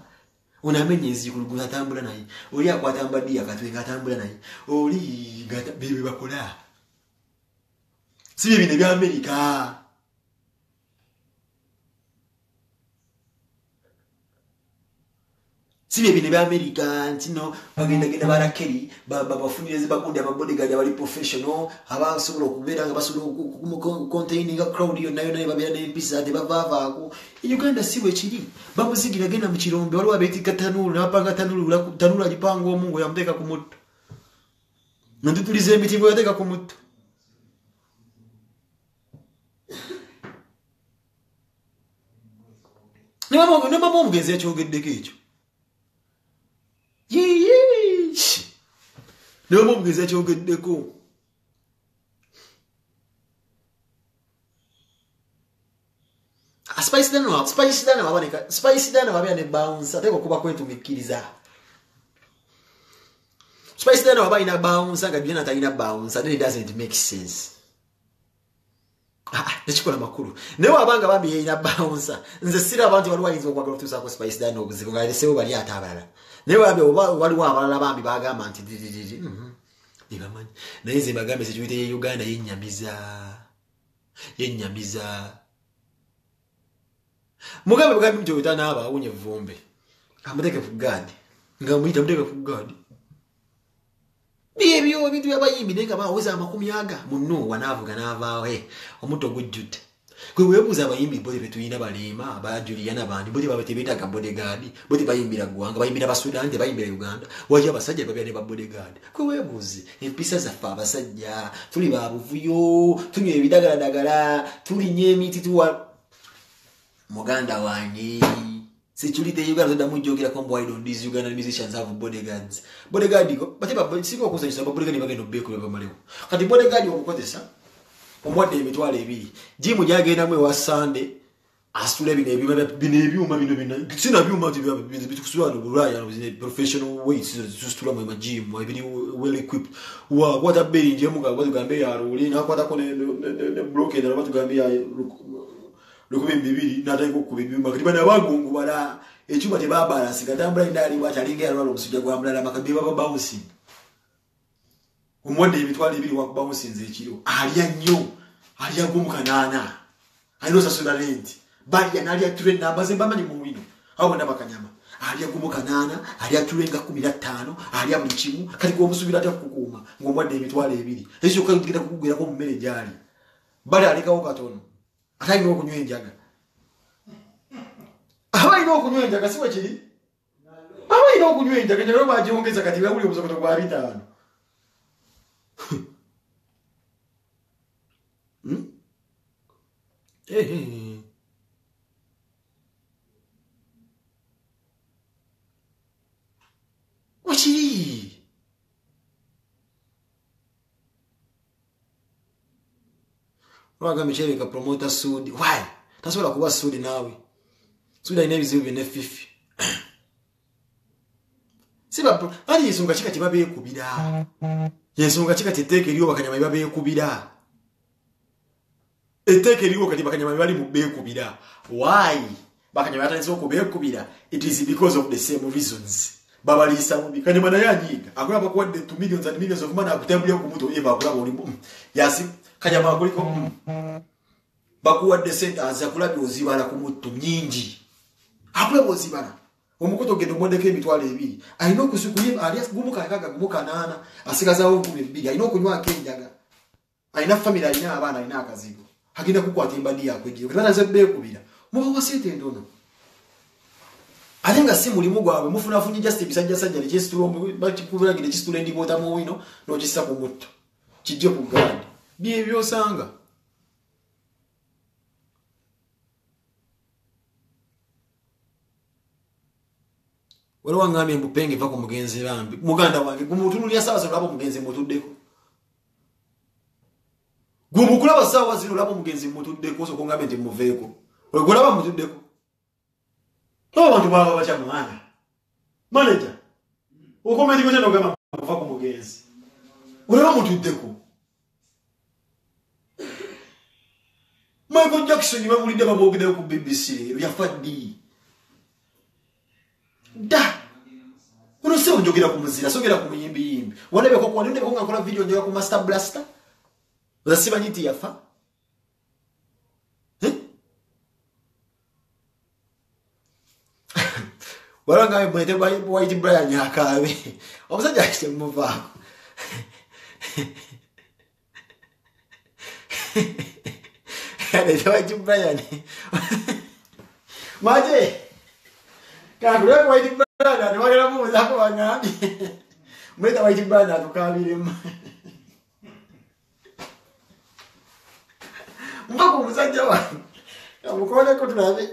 unamenye ezikulu atambula naye oli akwatamba dia katwenga atambula naye oli gata bibi bakola si bine bya America si bine bya America ntino bagenda barakeri bafunire zibakundi ababodyguard abali professional abasobola okubeera nga basobola containing a crowd yo nayo babeera n'empisa tebavaavaako Uganda siwe kiri bamuzigira genda mu kirombe waliwo abeetika tanulu n'apanga tanulu agipanga omungu yamuteeka ku mutto ntutuliza emiti bwe yateeka ku mutto ne mama omugenzi yakyogeddeko ekyo ne mama omugenzi yakyogeddeko Spice Dana wabya ne bounce ateko kuba kwetumikiriza Spice Dana waba ina bounce nga byena talina bounce and it doesn't make sense nekikola makulu ne wabanga bambi ina bounce nze sira abantu waliwo ayinza okwagala okutuusa ko Spice Dana obuzibu nga lesewo bali atabala ne wabbe waliwo abalala bambi bagamba nti nibamanyi naye nze bagambe sekiyite ye Uganda yennyamiza mugambe bagambi mtu yotana aba awunye vumbe amuteke ku gadi nga muyita muteke ku gadi Ebyo ebintu byabayimbi nenga baweza amakumi aga munno wanaavuga n'avaawo omuto gujjute. Kwe weebuuza abayimbi bode betuyina balema aba Juliana bandi bode babatebetaga bodyguard bode bayimbira gwanga bayimbira Basudan bayimbira Uganda waje abasajja babya ne ba bodyguard. Kwe weebuuze empisa zaffe abasajja tuli babuvuyo tunywe ebidagala tuli nyemiti tuwa muganda wange security Uganda damu jogera ko why don't these Ugandan musicians have bodyguards. Bodyguard go bateba siko kusanyisa bodyguard bagendo beko bamalewo kati bodyguard omukozesa omwadde emitwalo ebiri jimu jagenda mwe wa Sunday asule bino sina byuma bitukusula no bulaya no professional weights susula mu gym ebiri well equipped wa kwata beri nje muga bazugambe ya ruli na kwata ko ne bloke na batugambe ya lukubi mbibiri natayiko kubibyuma kati bana bagungu bala ekyuma tebabala sigatambula indali watalinga ya lwalo musujja gwa mulala makabi baba bounce omwadde emitwalo ebiri wa bounce nze ekiro alya nnyo alya gumukanana ayinoza sonalenti bali analia train namba zembamani mu wino abo ndaba kanyama alya gumukanana alya tulenga 15 alya muchimu kali ko musubira ta kukuma ngomwadde emitwalo ebiri ekyo kagenda kukugera ko mmere jali bali alikawo katono atayino okunywa enjaga abayino okunywa enjaga siwe kiri abayino okunywa enjaga njalo bajiongeza kati bali obusokoto kwa 5 Wachiri Raga michere ka promoter Sudi. Why? Tasobola kuba Sudi nawe. Sudi ine bizibu bine fifi. Siba ali yisunga chika tibabe kubira. Yisunga chika teteke liyo bakanyama babe kubira. Eteke liyo kati bakanyama bali mu be kubira. Why? Bakanyama atanzo ko be kubira. It is because of the same reasons. Baba lisa mubi kanyama na yanyiga. Akula bakuwa 2 millions and millions of money akutambulya ku muto eva akula bolimbo. Yasi kanyama kuliko bakuwa descent azakula byozibala ku muto nyingi. Akula bozibala. Omukoto gendo mwondeke emitwalo ebiri. Ayino kusukuye alias gumuka kaka gumuka nana asigazawo ku ebiri. Ayino kunywa kenjaga. Ayina family ayina abana ayina akazigo. Hagenda kukwata imbadi yakwe giyo. Kana zebbe kubira. Muba wasete ndono. Alenga si mulimu gwawe mufuna funyi just bisajja sajja lekisitulo bati kubira gide kisitulo ndi mota mu wino no kissa ku mutto. Kijjo ku gandi. Bye byosanga. Wale wangambe mbupenge va ku mugenzi bambi. Muganda wange gumutunulya sawa sawa labo mugenzi mutuddeko. Gumukula basawa zino labo mugenzi mutuddeko so kongambe ndi muveeko. Olagolaba mutuddeko. Abantu baba bacha mwana. Manager. Ukomedi koje no gama va ku mugenzi. Olaba mutuddeko. Michael Jackson bamulinde bamogede ku BBC yafaddi. Da. Uno se onjogera ku muzira, sogera ku muyimbi. Wanabe ko kwalinde ko ngakola video njoga ku Master Blaster. Uzasiba nyiti yafa. Waranga mwete White Brian yakabe. Omusajja akite muvako. White Brian. Maje. Kakule White Brian ni wagera mu zako wangabi. Mwete White Brian atukabirema. Mbako musajja wa. Amukole ko tulabe.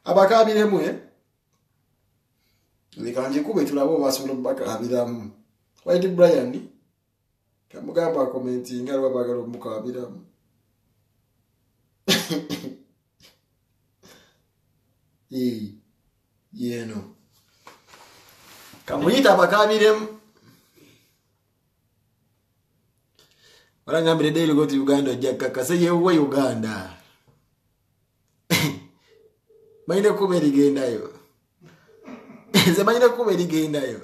Abakabiremu Nikanje kube tulabo basubira bakabiramu. White Brian kamugamba commenting ngalwa bagalo mukabiramu. Yeno. Kamuyita abakabiremu. Warangambire daily go to Uganda jakaka say yewe Uganda. Maine kube ligenda yo. Ze maine kube ligenda yo.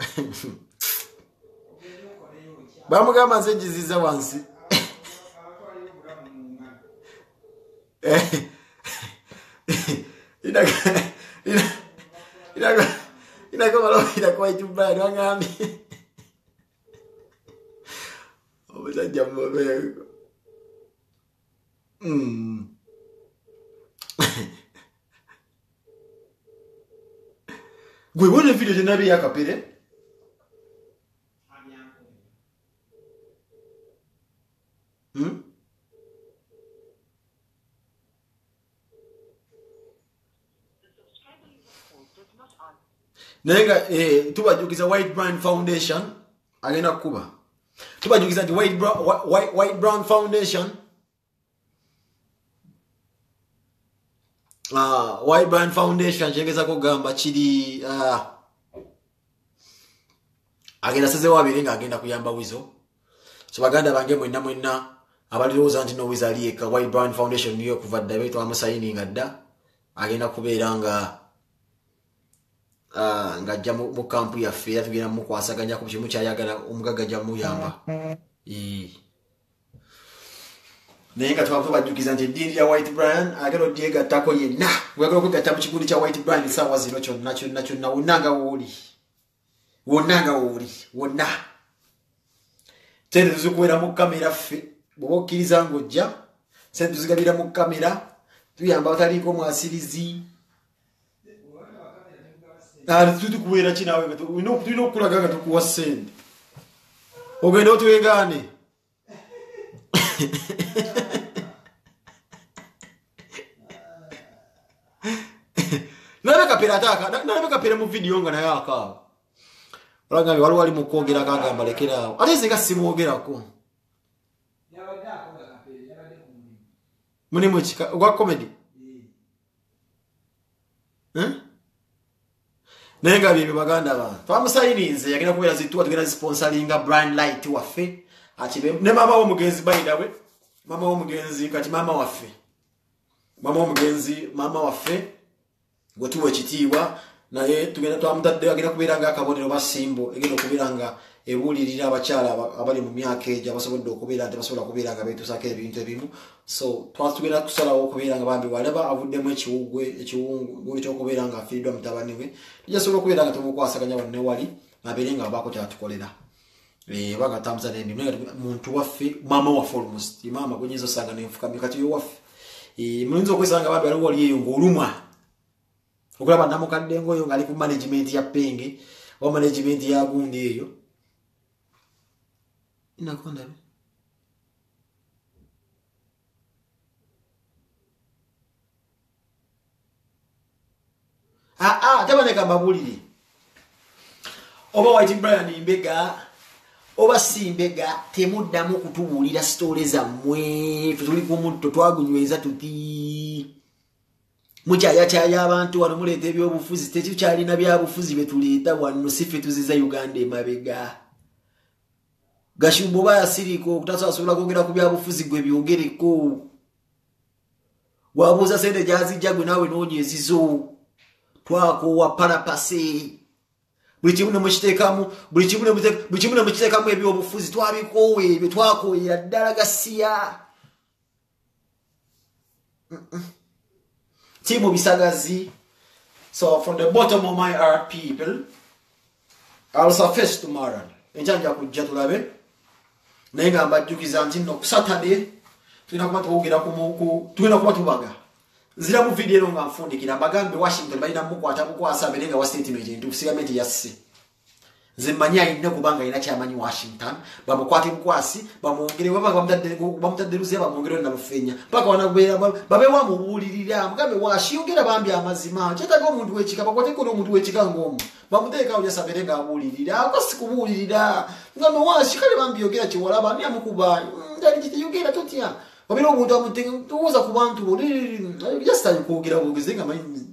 Bamugamba sejiziza wansi. inakoma lo inakuwa White Brian wangambi obusajja mubeko gwe wone video jenabi yakapere Nenga tubajukiza White Brown Foundation agenda kuba tubajukiza nti White Brown Foundation White Brown Foundation chengeza kugamba chiri agenda seze wabirenga agenda kuyamba wizo so baganda bange mwenna abaliroza nti no wizalieka White Brown Foundation niyo kuvadda beto amasigning adda agenda kuberanga ngajja mu kampu ya fe atugenda mu kwasaganya ku kimu kyayagala omugaga jamu yamba nenga twabajukiza nti diri ya White Brian agero diega tako yenna wegero kugata mu kigundi kya White Brian sawa zino kyonna wonanga wonna tende tuzukwera mu kamera fe bobokiriza ngojja sente tuzigabira mu kamera tuyamba bataliko mwasirizi tutu kuwera kinawe tulina okulaga nga tukuwa sente ogenda otwengane nalabeka kapera mu video nga naye akaawo olagambe wali mukwogera kagamba lekeraawo ate nze nga simwogerako mulimu ogwa comedy nenga bibi baganda ba twamusayininze yagenda kubeera zituwa tugenda sponsoringa brand light waffe atibe ne mama w'omugenzi bayirawe mama w'omugenzi kati mama waffe gotuwe kitiibwa naye tugenda twamutadde agenda kubeeranga akabonero basimbo egenda okubeeranga ebulirira abakyala abali mu myaka ejo abasobodde okubeera nti basobola kubeeranga beetusako ebintu ebimu so twatugenda kusalawo okubeeranga bambi walaba avuddemu ekiwungu ekyokubeeranga afiiriddwa mutabani we tujasobola okubeeranga tumukwasaganya wanne wali abeere nga abaako kyatukolera banga tamuza nendi muntu waffe mama waffe almost mama gwenyinza osanga nenfukamye kati yo waffe muyinza okwesanga bambi aliwo wali eyo ng'olumwa okulaba namukadde ngoyo ng'ali ku management ya penge oba management ya gundi eyo inakonda tabaneka mbabulire oba White Brian Mbega oba simbega temuddamu kutubuulira stories zammwe tuli ku mutto twagunyweza tuti mukyaya abantu wano muleeta ebyobufuzi tekikyalina byabufuzi betuleeta wano sife tuziza Uganda emabega gashumbo bayasiriko okutasobola kwogera ku byabufuzi gwe byogereko wabuuza sente gyazijja gwe naawe noonyezizo twakowa parapase buli kimu ne mukiteekamu ebyobufuzi twabikoowe ebyo twakoyera ddala gasiya timu bisagazi. So from the bottom of my heart, people, I'll surface tomorrow. Enjanja kujja tulabe nenga mbajukiza nti no Saturday tulina kuba tubaga zira mu video eno nga mfundikira bagambe Washington balina mukwata bukwasa belenga wa statement into parliament yasse zimanya ine kubanga ina chamanyi Washington bamukwate bukwasi bamwongere bamutadde luze bamwongere na lufenya paka wanagwera babe wamubulirira mugambe washiyongera bambi amazima kyetaga omuntu wekika bakwate ko omuntu wekika ngomu bamuteeka uja saberenga abulirira akosi kubulirira ngambe washikale bambi yogera kiwalaba ni amukuba ndali kitiyogera totya babiro omuntu amutuuza ku bantu just ayikogera ogezenga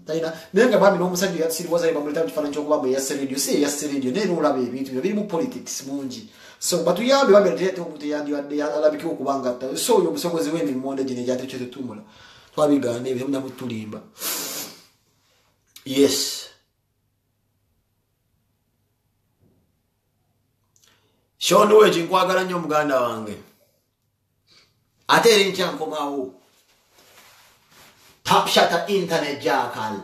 taina nenga bambi n'omusajja yatsiri wazaye bamuleta kifaananyi ky'okuba ya radio si ya radio nero olaba ebintu biri mu politics mungi so batuyambe bambi tete omuntu yandi alabiki okubanga so yo musogozi wendi monde gine jate kyo tutumula twabigane ebyo mutulimba yes shono weji nkwagala nnyo muganda wange ate rinchankomaawo Top Shutter internet jackal.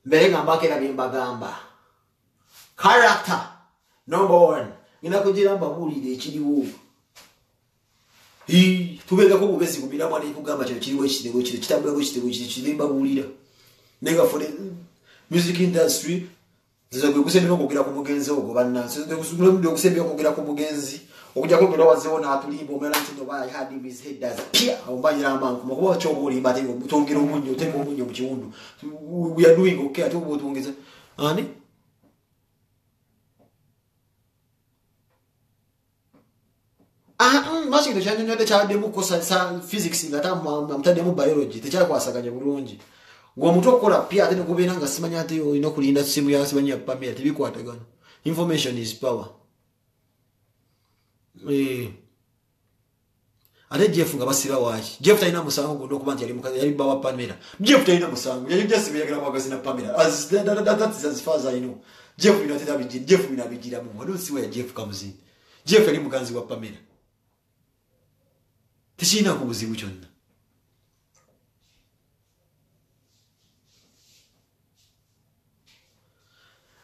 Berenga mbakera bimbagamba. Character. Number 1. Ngina kugira mbabulire ekiriwo. Tubega ko bugezi kumira mwali kugamba kyo kiriwo ekitego kiri kitambula ko kitego kiri kirimba bulira. Nega for the music industry. Zizo kusemba kugira ku mugenzi ogo banna. Zizo kusemba kugira ku mugenzi. Okuja ko ngero waziona atulimbo melanti no ba had him his head does pia ombanyira amanku makuba kyo buli mbate mutongera omunyo tembo omunyo mu kiwundu. We are doing okay ate obutongeza. Ani? Masi ndo chanyo nyote cha demo ko sa physics ngata mtademo biology techa kwasaganya bulungi. Ngo mutu okola pia ate ngubena nga simanya ate yo ino kulinda simu ya simanya pamela tibikwatagana. Information is power. Ate Jeff nga basiba wachi. Jeff taina musango gundo kubanti yali mukazi yali bawa Pamela. Jeff taina musango. Yali just byagira magazi na Pamela. As that is as far as I know. Jeff inatenda bijiri. Jeff inabijira mu. I don't see where Jeff comes in. Jeff yali mukanzi wa Pamela. Tishina kubuzibu kyonna.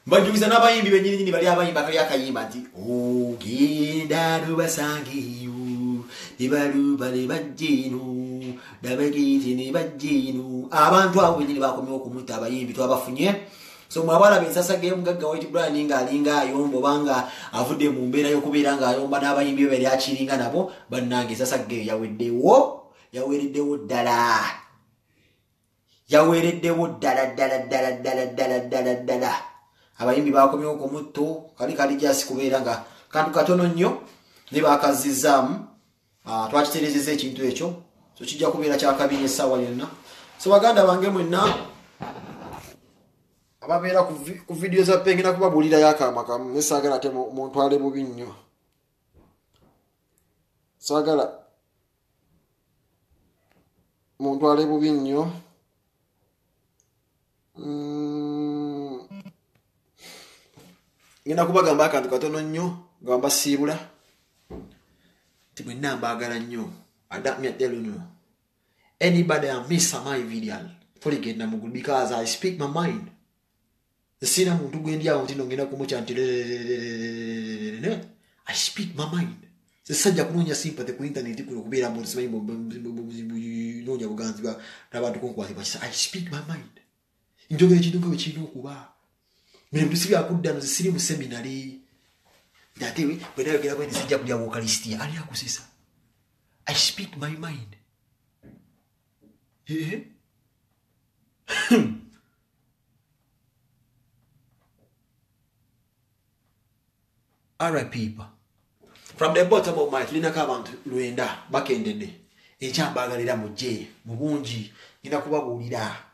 Mbajukiza n'abayimbi benyini bali abayimba kali akayimba nti ogenda rubasangiyu ibalu bali bajjinu dabagiti ni bajjinu abantu abo benyini bakomye okumuta abayimbi twabafunye so mwabala bensasa game gagga white brand nga alinga ayombo banga avudde mu mbeera y'okubeera nga ayomba n'abayimbi bali akiringa nabo bannange sasa ge yawereddewo ddala abayimbi bakomye okumutto kali jasi kubeera nga kantu katono nnyo ne bakazizaamu twakiterezeza ekintu ekyo so kijja kubeera kyakabiri essaawa yonna so baganda bange mwenna ababeera ku video za pengina kubabuulira yakamakamu nesaagala ate muntwale bubi nnyo saagala muntwale bubi nnyo ngenda kubagamba akantu katono nnyo gamba siibula timwenna mbaagala nnyo adamya deluno anybody I miss my video fuligenda mugulu because I speak my mind sina muntu gwendi awo tino ngenda kumucha nti I speak my mind sisajja kunonya sympathy ku internet kuno kubeera mu simanyi nonya buganzi bwa nabantu konkwati baki I speak my mind njogera ekintu kwe kino okuba mimi bisibi akudda no zisiri mu seminary ndatewe bwena yogera bwe nisijja kulya mu Eucharistia ali akusisa I speak my mind Alright people from the bottom of my lina kabantu lwenda bakendede ekyambagalira mujje mu bungi ngina kubabuulira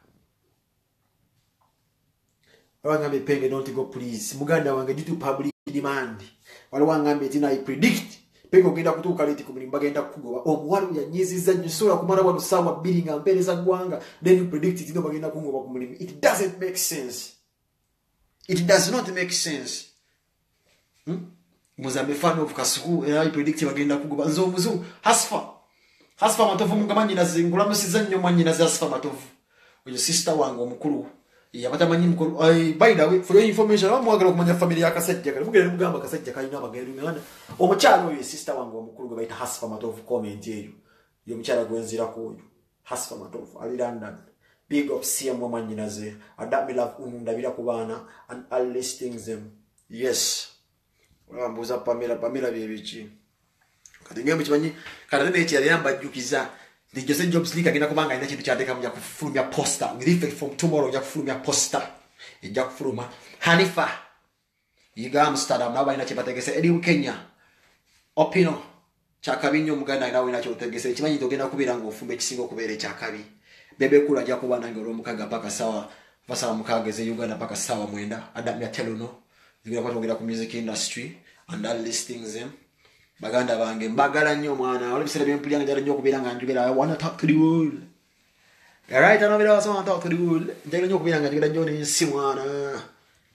wangambe penge don't go please muganda wange due to public demand wale wangambe tina I predict penge ogenda kutuuka leti ku mulimu bagenda kugoba omuwala yanyiziza nyusura kumara wa lusawa bilinga mpereza gwanga then you predict it bagenda kugoba ku mulimu it doesn't make sense it does not make sense muzambe fan of kasuku I predict bagenda kugoba nzo muzu hasfa matovu mungamanyi na zingula musiza nnyo mwanyi na hasfa matovu oyo sister wange omukulu yabatamanyi mukulu by the way for your information amwagala kumanya family ya Kasajja kale mugere mugamba Kasajja kalina abagere ngana omukyalo oyo sister wange omukulu bayita hasfa matovu comment eyo yo mukyala gwenzira ko hasfa matovu ali London big up CM mwanyi na ze adami love ndabira kubana and all listings them yes wambuza Pamela byebichi kati ngembe kimanyi kana ne ekya yamba jukiza the Jose Jobs League agenda kubanga ina kintu kyateka mu yakufulumya poster ngirife from tomorrow yakufulumya poster ejakufuluma Hanifa yiga Amsterdam naba ina kibategese eri Kenya opino chakabinyo muganda ina ina kyotegese kimanyi togenda kubira ngo ofumbe kisingo kubere chakabi bebe kula ja kubana ngero mukaga paka sawa basa mukageze Uganda paka sawa mwenda adamya teluno zigira kwatogera ku music industry and all listings them baganda bange mbagala nnyo mwana wali bisere byempulya njala nnyo kubira nga njogera I want to talk to the world right I know I want to talk to the world njala nnyo kubira nga njogera nnyo n'ensi mwana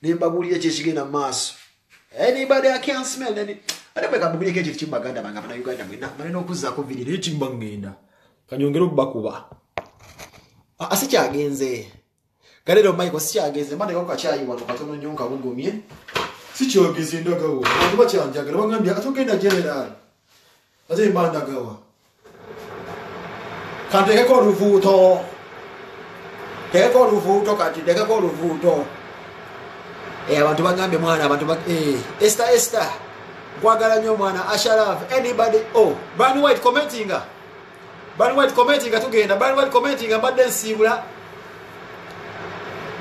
nimbabulira kyekigenda maaso anybody I can't smell any adabeka mbulira ekintu kimbaganda bange abana Uganda mwena maneno okuzzaako video n'ekimba ngenda kanyongera okubakuba asikyagenze kalero Michael sikyagenze mbadde ko kacyayi wano katono nnyo nkabugumye sikyogeza endagawa abantu bakyanjagala bagambye atogenda general ate mbandagawa kantekeko oluvuuto kati tekeko oluvuuto abantu bagambye mwana abantu Esther nkwagala nnyo mwana Asharaf anybody Bani White commentinga tugenda Bani White commentinga mbadde nsiibula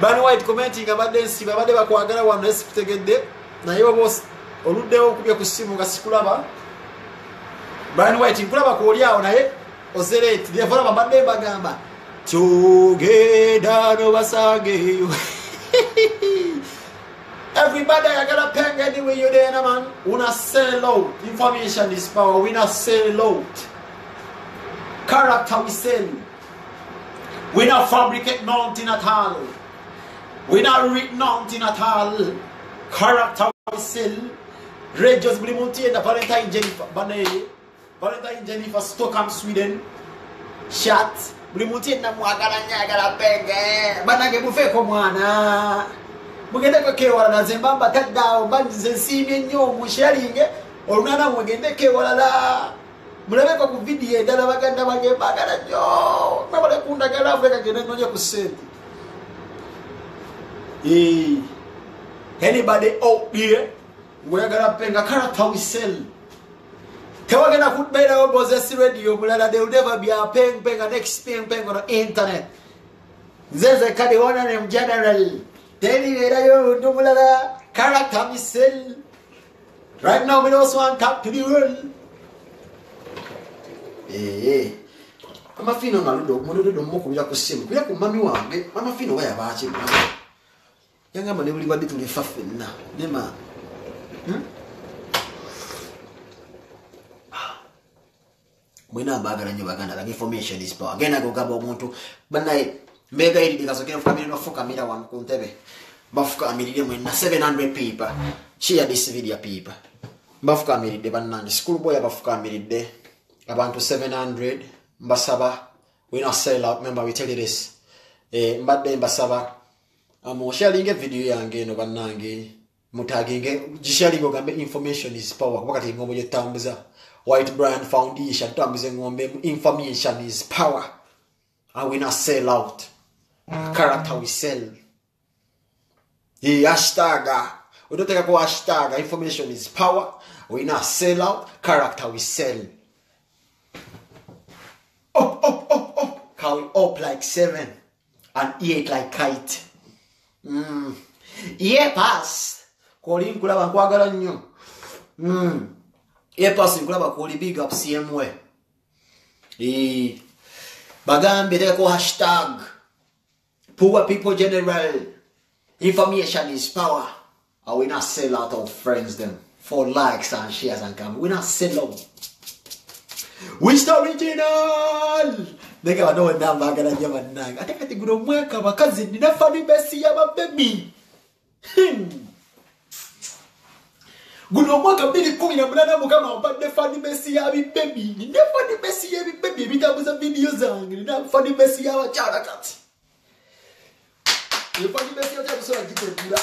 Bani White commentinga mbadde nsiibula badde bakwagala wano naye sikutegedde naye oba oluddewo okubye ku ssimu nga sikulaba Bani White nkulaba kuolyawo naye ozereti lyevolaba mbadde mbagamba tugenda nobasangeyo everybody I gotta peg anyway you're there man. Una sell out. Information is power. We not sell out. Character we sell. We not fabricate nothing at all. We not read nothing at all. Character we sell. Red just Blimonti and the Valentine Jennifer Valentine Jennifer Stockholm Sweden. Shot Blimonti and the Mwagaranya gotta peg. Banage buffet come on. Mugende kwekewala na zembamba taddaawo mbanyize nsiimye nnyo musharinge olunana mugende kewalala mulabeko ku vidiyo endala baganda bange baagala nnyo nabale kundagala Afrika gende nnonye ku ssente anybody out there ngoyagala penga character we sell tewagenda kubeerawo Bozesi radio mulala they will never be a penga next penga on the internet nzeze kadi wana ne general character we sell. Right now we also want top to the world. Mama fino naludo munodo moko bya kusimu kuya ku mami wange mama fino waya baachi yanga mane buli badi tuli fafenna nema mwina mbagala nyo baganda la information is power gena go gaba omuntu banaye mega ili dikazokera family no fuka mira wan kuntebe bafuka amiride mwena 700 people share this video people bafuka amiride banange school boy bafuka amiride abantu 700 mbasaba we not sell out remember we tell you this mbadde mbasaba sharing video yange no banange mutaginge gisharingo gambe information is power kubakati ngombo je tambuza White Brand Foundation tambuze ngombe information is power and we not sell out. Character we sell. Hashtag. We don't take a hashtag. Information is power. We not sell out. Character we sell. Up. Can we up like 7 and 8 like kite? Pass. Calling kulaba kwagala nnyo. Pass kulaba koli big up CMW. Bagambe teko hashtag. Poor people general. Information is power. And we not sell out our friends them for likes and shares and comments. We not sell out. We still original. Nigga I know na bagala jama nanga. Ate kati guno mweka bakazi nina fani besi ya baby. Guno mwaka 2018 mukama mbadde fani besi ya baby. Nina fani besi ya baby bitabuza video zangu. Nina fani besi ya wachala kati. Fani besi ya tabusola jitebula.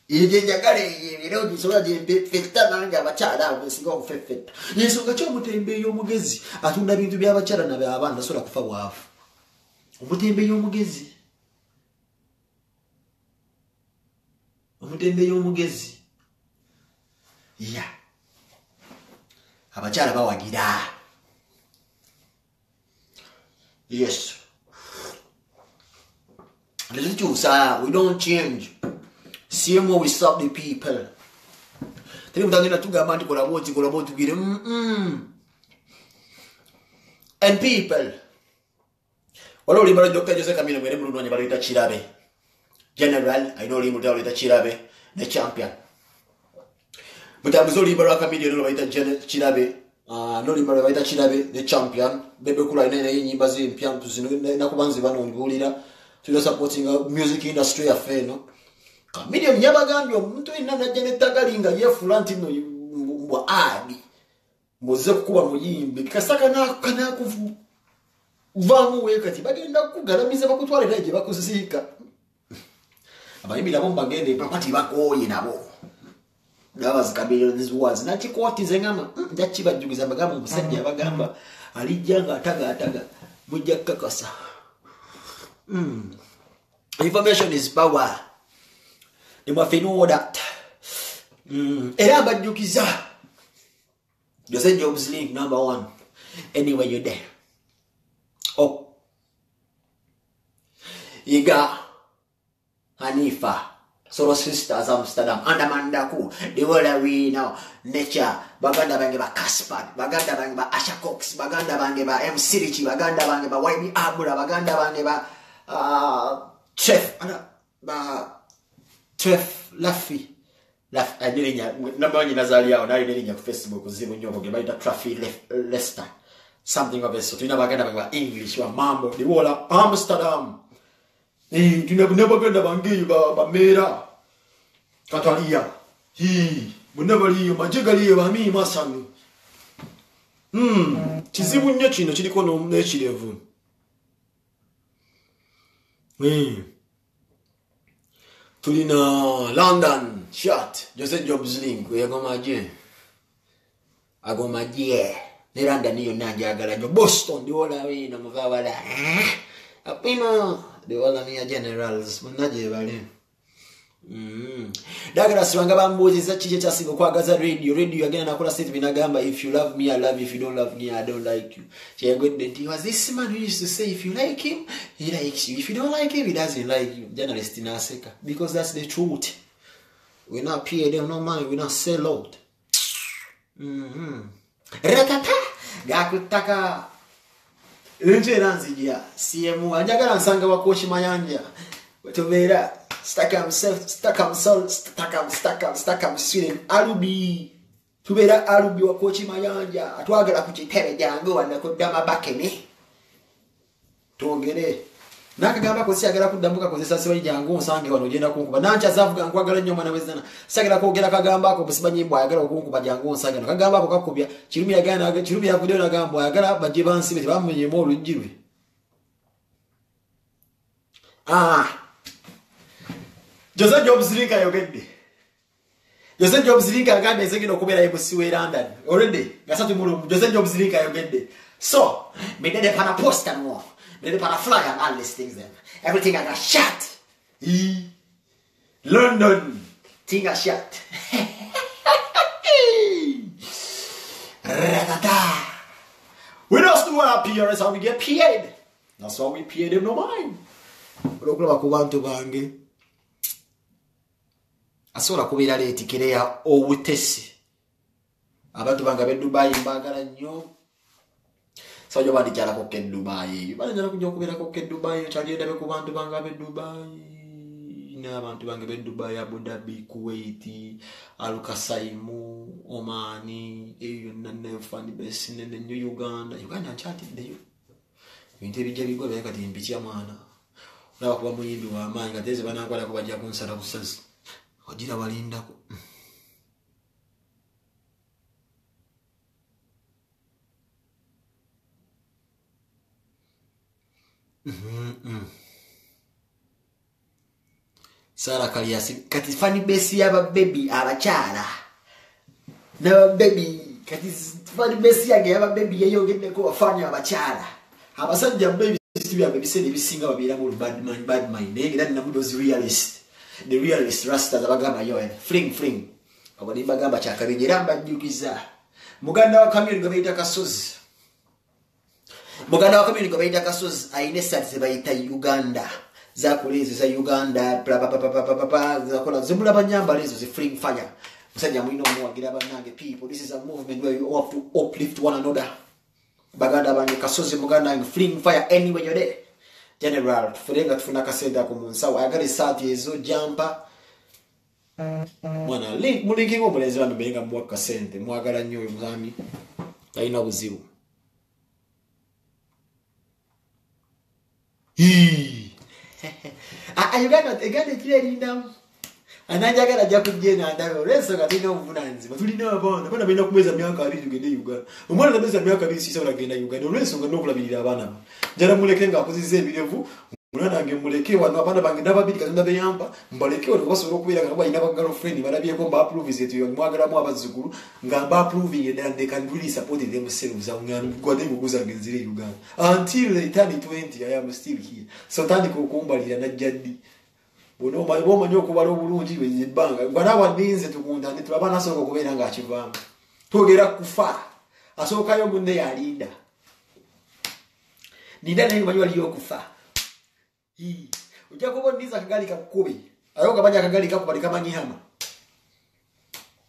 Ije njagale lero gisola jembe fetta nanga bachala abesinga okufetta. Yesonga kyo mutembe y'omugezi atunda bintu by'abachala na by'abana sola kufa bwafu. Omutembe y'omugezi. Omutembe y'omugezi. Ya. Abachala bawagira. Yes. Let's do ça. We don't change. Same way we stop the people. Tell them that to go to get them. And people. Walo libero Dr. Jose Camilo wele mulu nonye balita Chirabe. General, I know limu balita Chirabe, the champion. But I was only libero Camilo no balita Chirabe. No libero balita Chirabe, the champion. Bebe kula ina nyimbazi mpian tuzinu na kubanzi bano ngulira. To supporting a music industry affair no. Kamili mnyabagambi omuntu inana jenetagalinga yefulanti no mbwa adi moze kuba muyimbi kasaka na kana kuvu vamu wekati bagenda kugalamiza bakutwalira je bakuzika abayimbi nabo mbagende papati bakoye nabo dawas kabiro this was nachikoti zengama ndachibajjugiza bagamba omusajja bagamba alijjanga ataga mujja kakasa information is power imafino that era bajjukiza Jose Jobs link number 1 anyway you're there Iga Hanifa Solo Sisters Amsterdam Andamandaku the world we now nature baganda bange ba Casper baganda bange ba Asha Cox baganda bange ba MC Richie baganda bange ba YB Abura baganda bange ba Chef Laffy adirinya nabanyi nazali yao nayo nilinya ku Facebook zimu nyobo ge baita Traffy Lester something of this so tuna baganda bange ba English wa mambo the world Amsterdam tunabaganda bange ba mera Katalia munabali majegaliye bami masanu kizibu nnyo kino kiriko n'ekirevu tulina London shot Jose Jobs link agomaje ne London iyo nanjagala nyo Boston diwola wina muvawala apino diwola niya generals munaje bale Dagara siwanga bambuziza kije kyasinga kwagaza radio agenda nakola state binagamba if you love me I love you if you don't love me I don't like you. Chegwedde was this man who used to say if you like him he likes you if you don't like him he doesn't like you. Journalist naseka because that's the truth. We're not pay them no money, we're not sell out. Ratata gakutaka Enjeranzija CM anjagala nsanga wakoshi mayanja wetobera Stack him Sweden alubi tubera alubi wakochi mayanja atwagala kuchitere jango wanakodama bakene tongere nakagamba ko siagala kudambuka kozesa sewe jango nsange wano genda kunkuba nancha zavuga nkwagala nnyo mwana wezana sagala kogera kagamba ko busibanyi mbwa agala okunkuba jango nsange kagamba ko kakubya kirumi yagana kirumi yakudeo nagamba agala baje bansibe bamenye mo olujirwe Jose Jobs link ayogedde. Jose Jobs link agamba ezengino okubeera ebusiwe London. Already gasatu mulu Jose Jobs link ayogedde. So, me did a poster no. Me did a flyer and all these things then. Everything I got shot. London thing I shot. We don't do our PRS how we get paid. That's why we pay them no mind. Lokula kubantu bange. Asola kubira leti kireya owutesi abantu bangabe Dubai mbagala nnyo sajo bandi kyala ko ke Dubai bali njala kujja kubira ko ke Dubai kyali ndabe ku bantu bangabe Dubai n'abantu bangabe Dubai Abu Dhabi Kuwait Alukasaimu Omani eyo nanne fani besine ne New Uganda chatiddeyo bintu ebijja bigwe kati mpicha mwana na kuba muyimbi wa manga teze banakwala ko bajja kunsala kusazi Ojira walinda ko. Sara Kaliasi kati fani besi yaba baby abachala. Na baby kati fani besi yaba baby yeyogende ko afanya abachala. Abasajja baby sibya baby sene bisinga babira mu bad mind. Ngira na mudozi realist. The realist rasta zabagamba yoen fling abali bagamba chakabijira mbajjukiza muganda wa kamyoni gabaita kasozi aine sati baita Uganda zakulezi za Uganda zakola zimula banyamba lezo zi fling fire musajja mwino muwagira banange people this is a movement where you have to uplift one another baganda banye kasozi muganda in fling fire anywhere you're there General tufurenga tufuna kasenda ku munsawo ayagala sati ezo jampa mwana link mulingi ngo mulezi bantu benga mwaka sente mwagala nnyo omwami talina buzibu ayuganda eganda kirinda ananjagala ajja kujjena ndabe oleso katina obuvunanzibwa tulina abaana bena kumeza myaka 2 tugende Uganda omwana tabeza myaka 2 sisa olagenda Uganda oleso nga n'okulabirira abaana njala muleke nga akozize ebirevu Mwana ange muleke wano abana bange nababiri katonda beyamba mbaleke wano basobola okubeera nga balina ba girlfriend balabyeko mba approve zetu mwagalamu abazzukulu nga mba approving and they can really support themselves ngwade nguguza ngenzire Uganda until they turn 20 I am still here so tandika okumbalira najjaddi bono manyi okubala obulungi bwebbanga bwana waninze tukundane tulaba nasooka okubeera nga akivaamu twogera kufa asookayo munne yalinda ninda naye manyi waliyo okufa ujja kuba ndiza akagali kakube ayo kabanya akagali kakuba kamanyi hama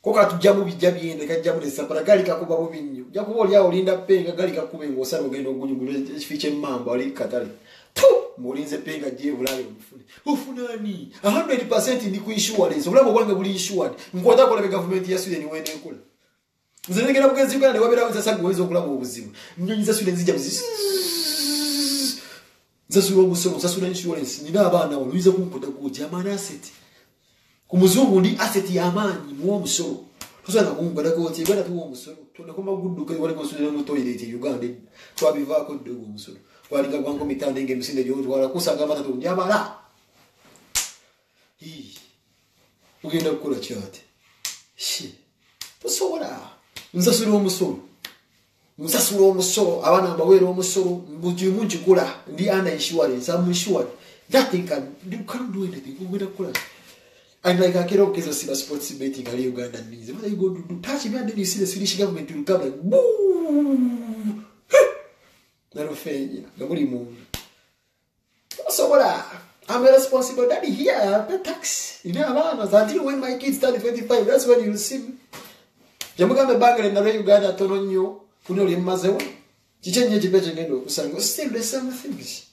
koka tujja mu bijja byende kajja mu lesapara gali kakuba bubinyo ujja kuba oli awo penga gali kakube ngosala ogenda ogunyugula ekifiche mmamba ali katale tu mulinze penga je bulale ufunani 100% ndi ku insurance obulabo bwange buli insured nkwata kola be government ya Sweden wene enkola nzenegera bugenzi Uganda ne wabera nza sagweza okulaba obuzibu nyonyi za Sweden zijja zasura omusoro zasura insurance nina abana wano biza kumpoda kuja amana asset kumuzungu ndi asset ya amani mu omusoro tusana kumpoda kuja bana tu omusoro tuna koma gudduka wale konsulira mu toilet Uganda twabiva ko dogo omusoro kwalinga gwango mitande nge misinde lyo twala kusanga mata tu njabala ugenda kukola kyate tusobola nzasura omusoro musasula omusoro abana mbawera omusoro mbujimu njikula ndi under insurance I'm insured nothing can do anything ugenda kula and like akero kezo siba sports betting ali Uganda needs what are you going to do touch me and then you see the Swedish government will come and boom naro fenya ngabuli mu so wala I'm a responsible daddy here I pay tax you know abana until when my kids turn 25 that's when you see me jamugambe bangale na Uganda tono nnyo kuno limazewo kichenye kibeje ngendo okusanga still the same things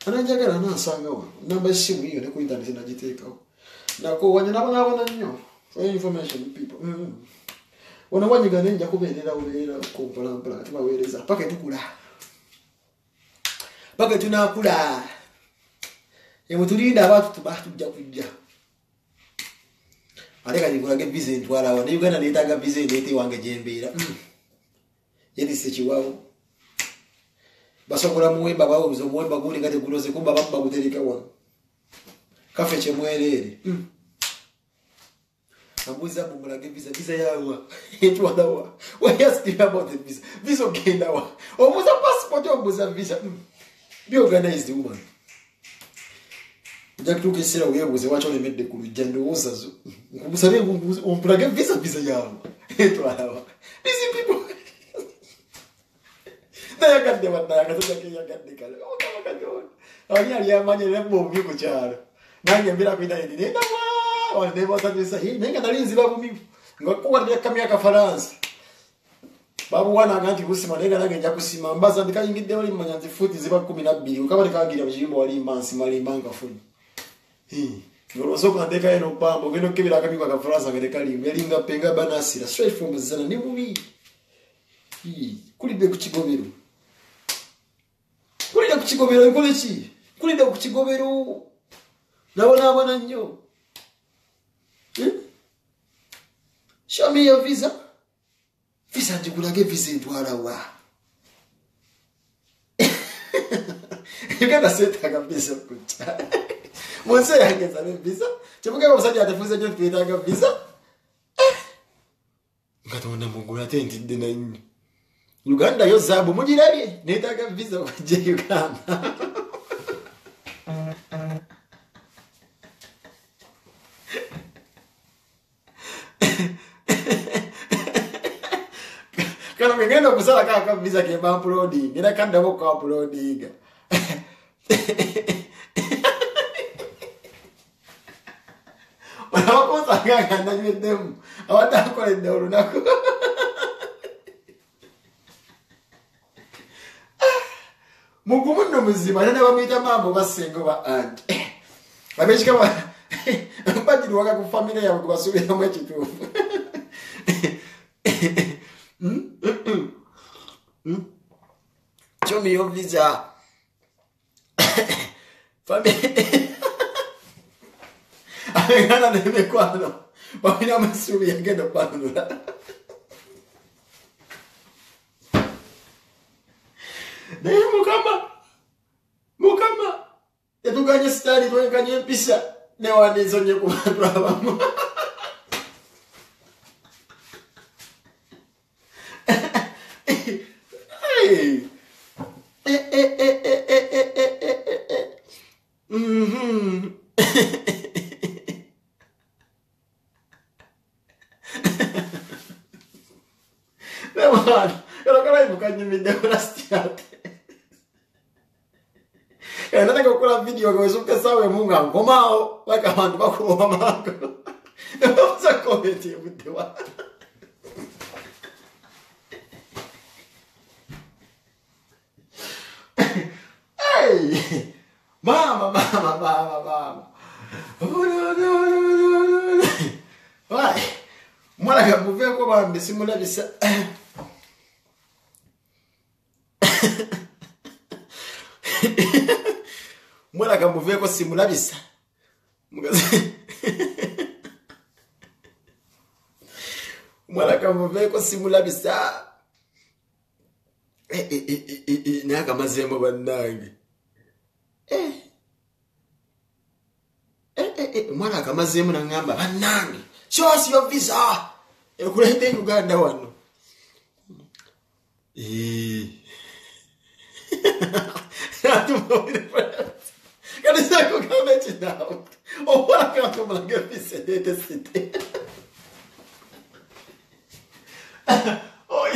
ananjagala nasanga wa namba simu hiyo ne ku internet najiteekawo nako wanyana bana nnyo for information people ona wanyiga nenja kubeerera ubeera kompala tubaweereza paka tukula paka tunakula emutulinda abantu tujja kujja aleka nikulage visa ntwala wa ne Uganda neetaga visa ndeete wange jembeera yedi sechiwao basobola muwemba bawo bizo muwemba guli ngate guloze kumba bamba gutereka wa kafe chemwelele amuza mumulage visa yawa etwala wa what else do you about the visa ogenda wa omuza passport omuza visa be organized woman jakutuke sira uyebuze wacho lemedde ku lujjando wosazo nkubusabe ompulage visa yawa etwala wa these people yagadde waddaga tujja yagadde kale okabakajona ali amanye lebo biko cyaro nange mbira kwita ndi nenda wa wande bosanyisa nenga nalinzi babumivu ngakuwa ndi kamya ka France babu wana ganti kusima nenga nange nja kusima mbaza ndikayingidde wali manyanzi futi ziba 12 ukabali kagira bujimbo wali mansi mali manga funi ngoroso kandeka eno pambo ngeno kibira kamikwa ka France ngene kali melinga penga banasira straight from zana ni mubi kulide kuchigobero kulida kuchigobero ikole chi kulida kuchigobero nabona nnyo show me your visa ndikulage visa ntwala wa Uganda seta kabisa kucha Monse yangeza visa chimuka musajja atafuza nyo twetaga visa ngatonda mugula tentidde na nnyo Uganda yo zabu mujirabye netaga visa kwaje Uganda kana ngenda kusala kaka visa ke ba uploading nina kanda ko uploading wako sanga na nyedem awata ko le ndoro nako mugumu no muzima nene bamita mambo basengo ba aunt babeshika ba badiri waka ku family yawe kubasubira mu ekitufu show me your visa family Agana neme kwano bamina masubi yagenda kwanula Tetuganye stali twenkanye empisa ne wanizonye ku bantu abamu. Hey. Mhm. Ne mano, ero ancora invocando mi devo rastiate. E non è che quella video che su pensavo che munga un comao, vai cavando, ma come manco. E non so come ti poteva. Ehi! Mamma. Oh, no. Vai! Mwana che muove come bambi, simula bisa. Mwana che muove come simula bisa. Mwana che muove come simula bisa. Nyaka mazemo bannange. Mwana akamazemu nangamba bannange. Show us your visa. Ekulete Uganda wano. Can you say comment now? Oh, what I come like a city. Oh,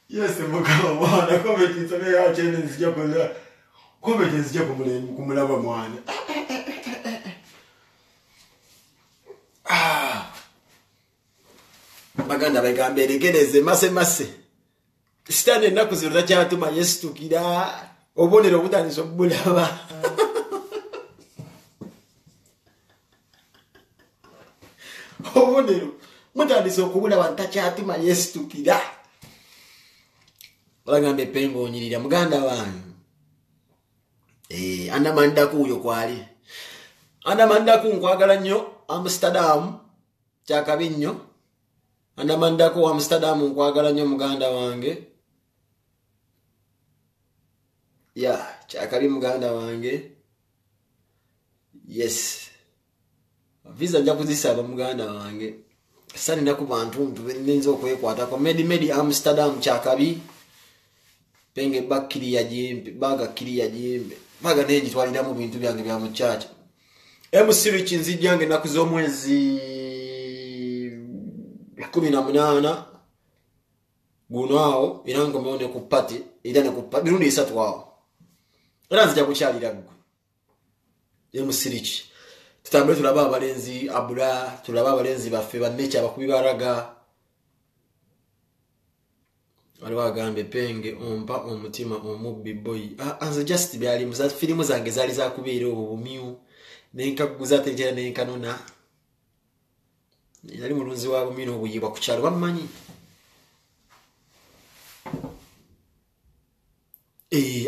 yes, mukama mwana comment nsome ya channel nzija kola. Comment nzija kumulaba mwana. Baganda bagambe legereze mase. Sitane naku zirura cyatuma Yesu tukira. Obonero butanizo bulaba. Obonero mutanizo kubulaba ntakyatuma Yesu tukira. Bagambe pengo onyirira muganda wanyu. Andamanda kuyo kwali. Andamanda ku nkwagala nnyo Amsterdam kyakabi nnyo. Andamanda ku Amsterdam nkwagala nnyo muganda wange. Ya, kyakabi muganda wange. Yes. Visa nja kuzisaba muganda wange. Sani naku bantu nzo kwekwatako medi Amsterdam kyakabi. Penge bakiri ya jimbe, baga kiri ya jimbe. Baga neji twalira mu bintu byange bya muchacha. Emusiri kinzijjange naku z'omwezi 18 guno irango meone ku party ida ne ku birundi 3 wao. Era nzija kukyalira gwe. Emusiri tutambe tulaba abalenzi abula tulaba abalenzi baffe bannecha abakubi baraga. Waliwo agambe penge ompa omutima omubbi boy. Anze just byali muza filimu zange zali za kubeera obumyu nenkaguza tenjera nenkanona. Yali mulunzi wa bumyu obuyibwa ku kyalo bamanyi.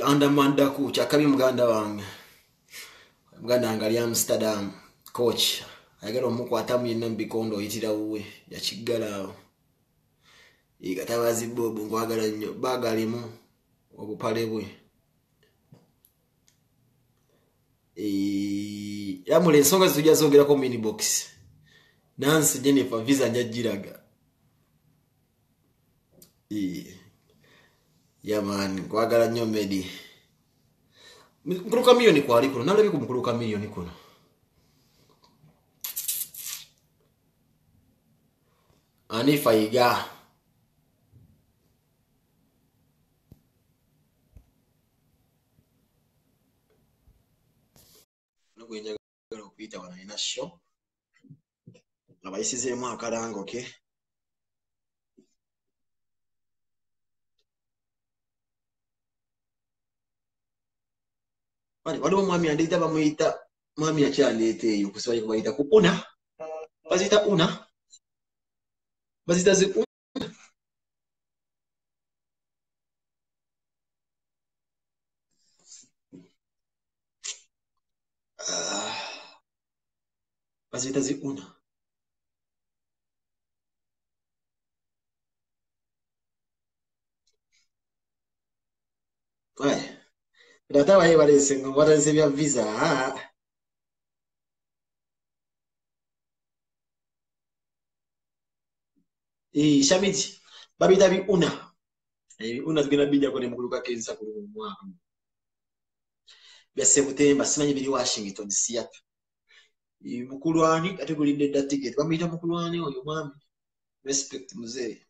Andamanda ku kyakabi muganda wange. Muganda angali Amsterdam coach. Ayagala omukwata mu yenna mbikondo oyitira wuwe yakigala. Igatabazi bobo nkwagala nnyo bagalimu obupale bwe. Yamule ensonga zitujja zogera ko mini box. Nancy Jennifer visa njagiraga. Yaman nkwagala nnyo Medi. Mkuluka milioni kwali kuno nalabi ku mkuluka milioni kuno. Anifa iga Nugwenja galo kupita wana ina show. Abayisizeemu akalango ke. Waliwo mwami andita bamuyita mwami akyaleeta eyo kusibali kubayita ku una. Bazita una. Bazita zi una. Bazita zi una. Data baye balese ngo batanze bya visa. Shamiti babita bi una. Una zigenda bijja ko ne mukuluka kensa ku mwaka. Bya September simanyi biri Washington Seattle. Mukulwani ategulidde dda ticket. Bamuyita mukulwani oyo mwami. Respect muzee.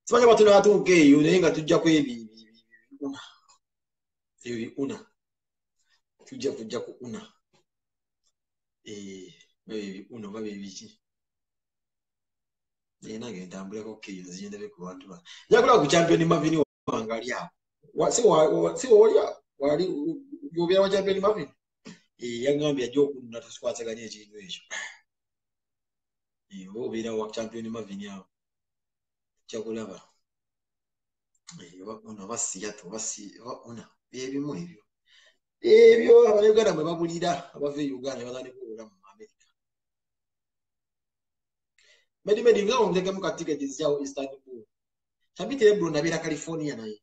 Simanyi batuna atuuke eyo naye nga tujja ku una. Ebi una. Tujja ku una. Ebi una babe biki. Yena ngentambuleko keyo ziyendebe ku bantu ba. Yakula ku champion Marvin wangali awo. Si wali yobya wa champion Marvin. Yangambye ajja okunna tusikwasaganya ekintu ekyo. Obeera wa champion Marvin awo. Kyakulaba. Ono basiyato ona ebimu ebyo. Ebyo abayuganda mwe babulira abava e Uganda bazane kuwula mu America. Medi nga omuteke mu katiketi zyawo Istanbul. Shamiti Lebron nabeera California naye.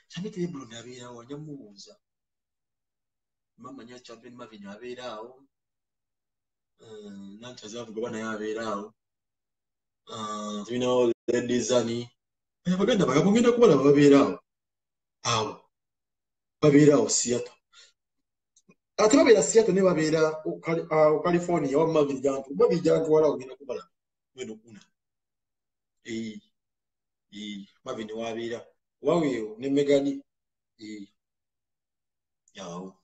Shamiti Lebron nabeera wa nyamubuuza. Mama nya champion Marvin abeera awo. Nancha zavuga bana yabeera awo. Tulina Dizani. Abaganda bagenda kubala babeera awo. Babeera awo Seattle. Ate babeera Seattle ne babeera California wa Marvin Jantu wala ogenda kubala. Weno una. Marvin wabeera. Waweyo ne Megani. Yawo.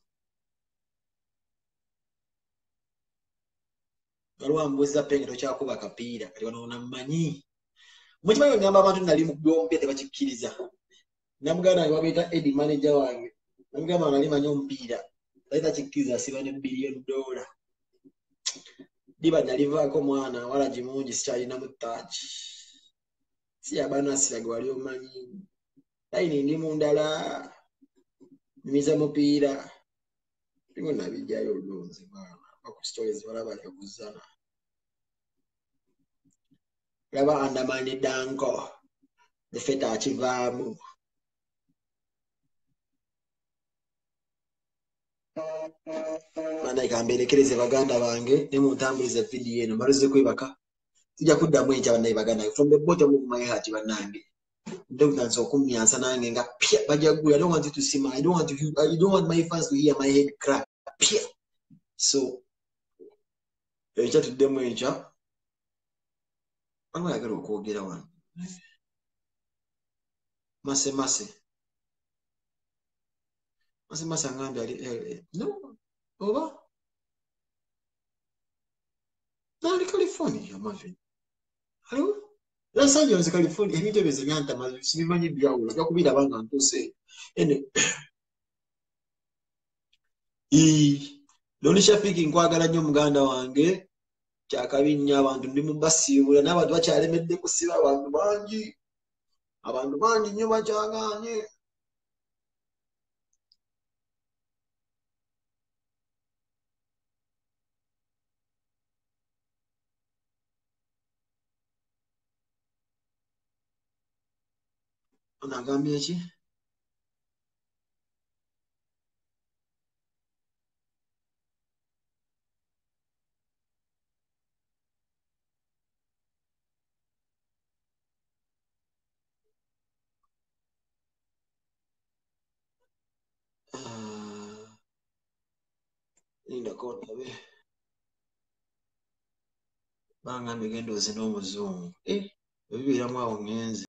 Galwa mbuza pengero kyakuba kapiira kali wano namanyi. Mukimanyi ngamba abantu nali mu byombi tebakikkiriza. Namuganda wabeta Eddie manager wange. Namugamba nali manyi omupiira. Taita kikkiriza siba ne $1 billion. Diba nalivaako mwana wala jimungi sikyalina mu ttaachi. Si abana siraga wali omanyi. Layini ndi mu ndala. Nimiza mupiira. Tingo nabijjayo olunzi mwana. Baku stories balaba yakuzana. Laba andamani danko. Defeta akivaamu. Mana ikamberekereze baganda bange ne muntambulize video eno maluze kwebaka. Tujja kuddamu enkya bannaye baganda from the bottom of my heart bannange. Ndoganza okumyansa nange nga pia bajagula. I don't want you to see my I don't want my fans to hear my head crack. Pia. So enkya tuddemu enkya. Ayagala okwogera wano. Mase ngambye ali no oba nali California Marvin. Hello? Los Angeles California ebintu ebyo byanta mazi sibimanyi byawulo byakubira banga ntuse ene Loni Shafiki nkwagala nnyo muganda wange kyakabinya abantu ndi mu basiibula n'abantu bakyalemedde kusiba abantu bangi nnyo bakyagaanye. Onagambye ki? Linda kotabe. Bangambye genda oze n'omuzungu. Ebibeeramu awo ngenze.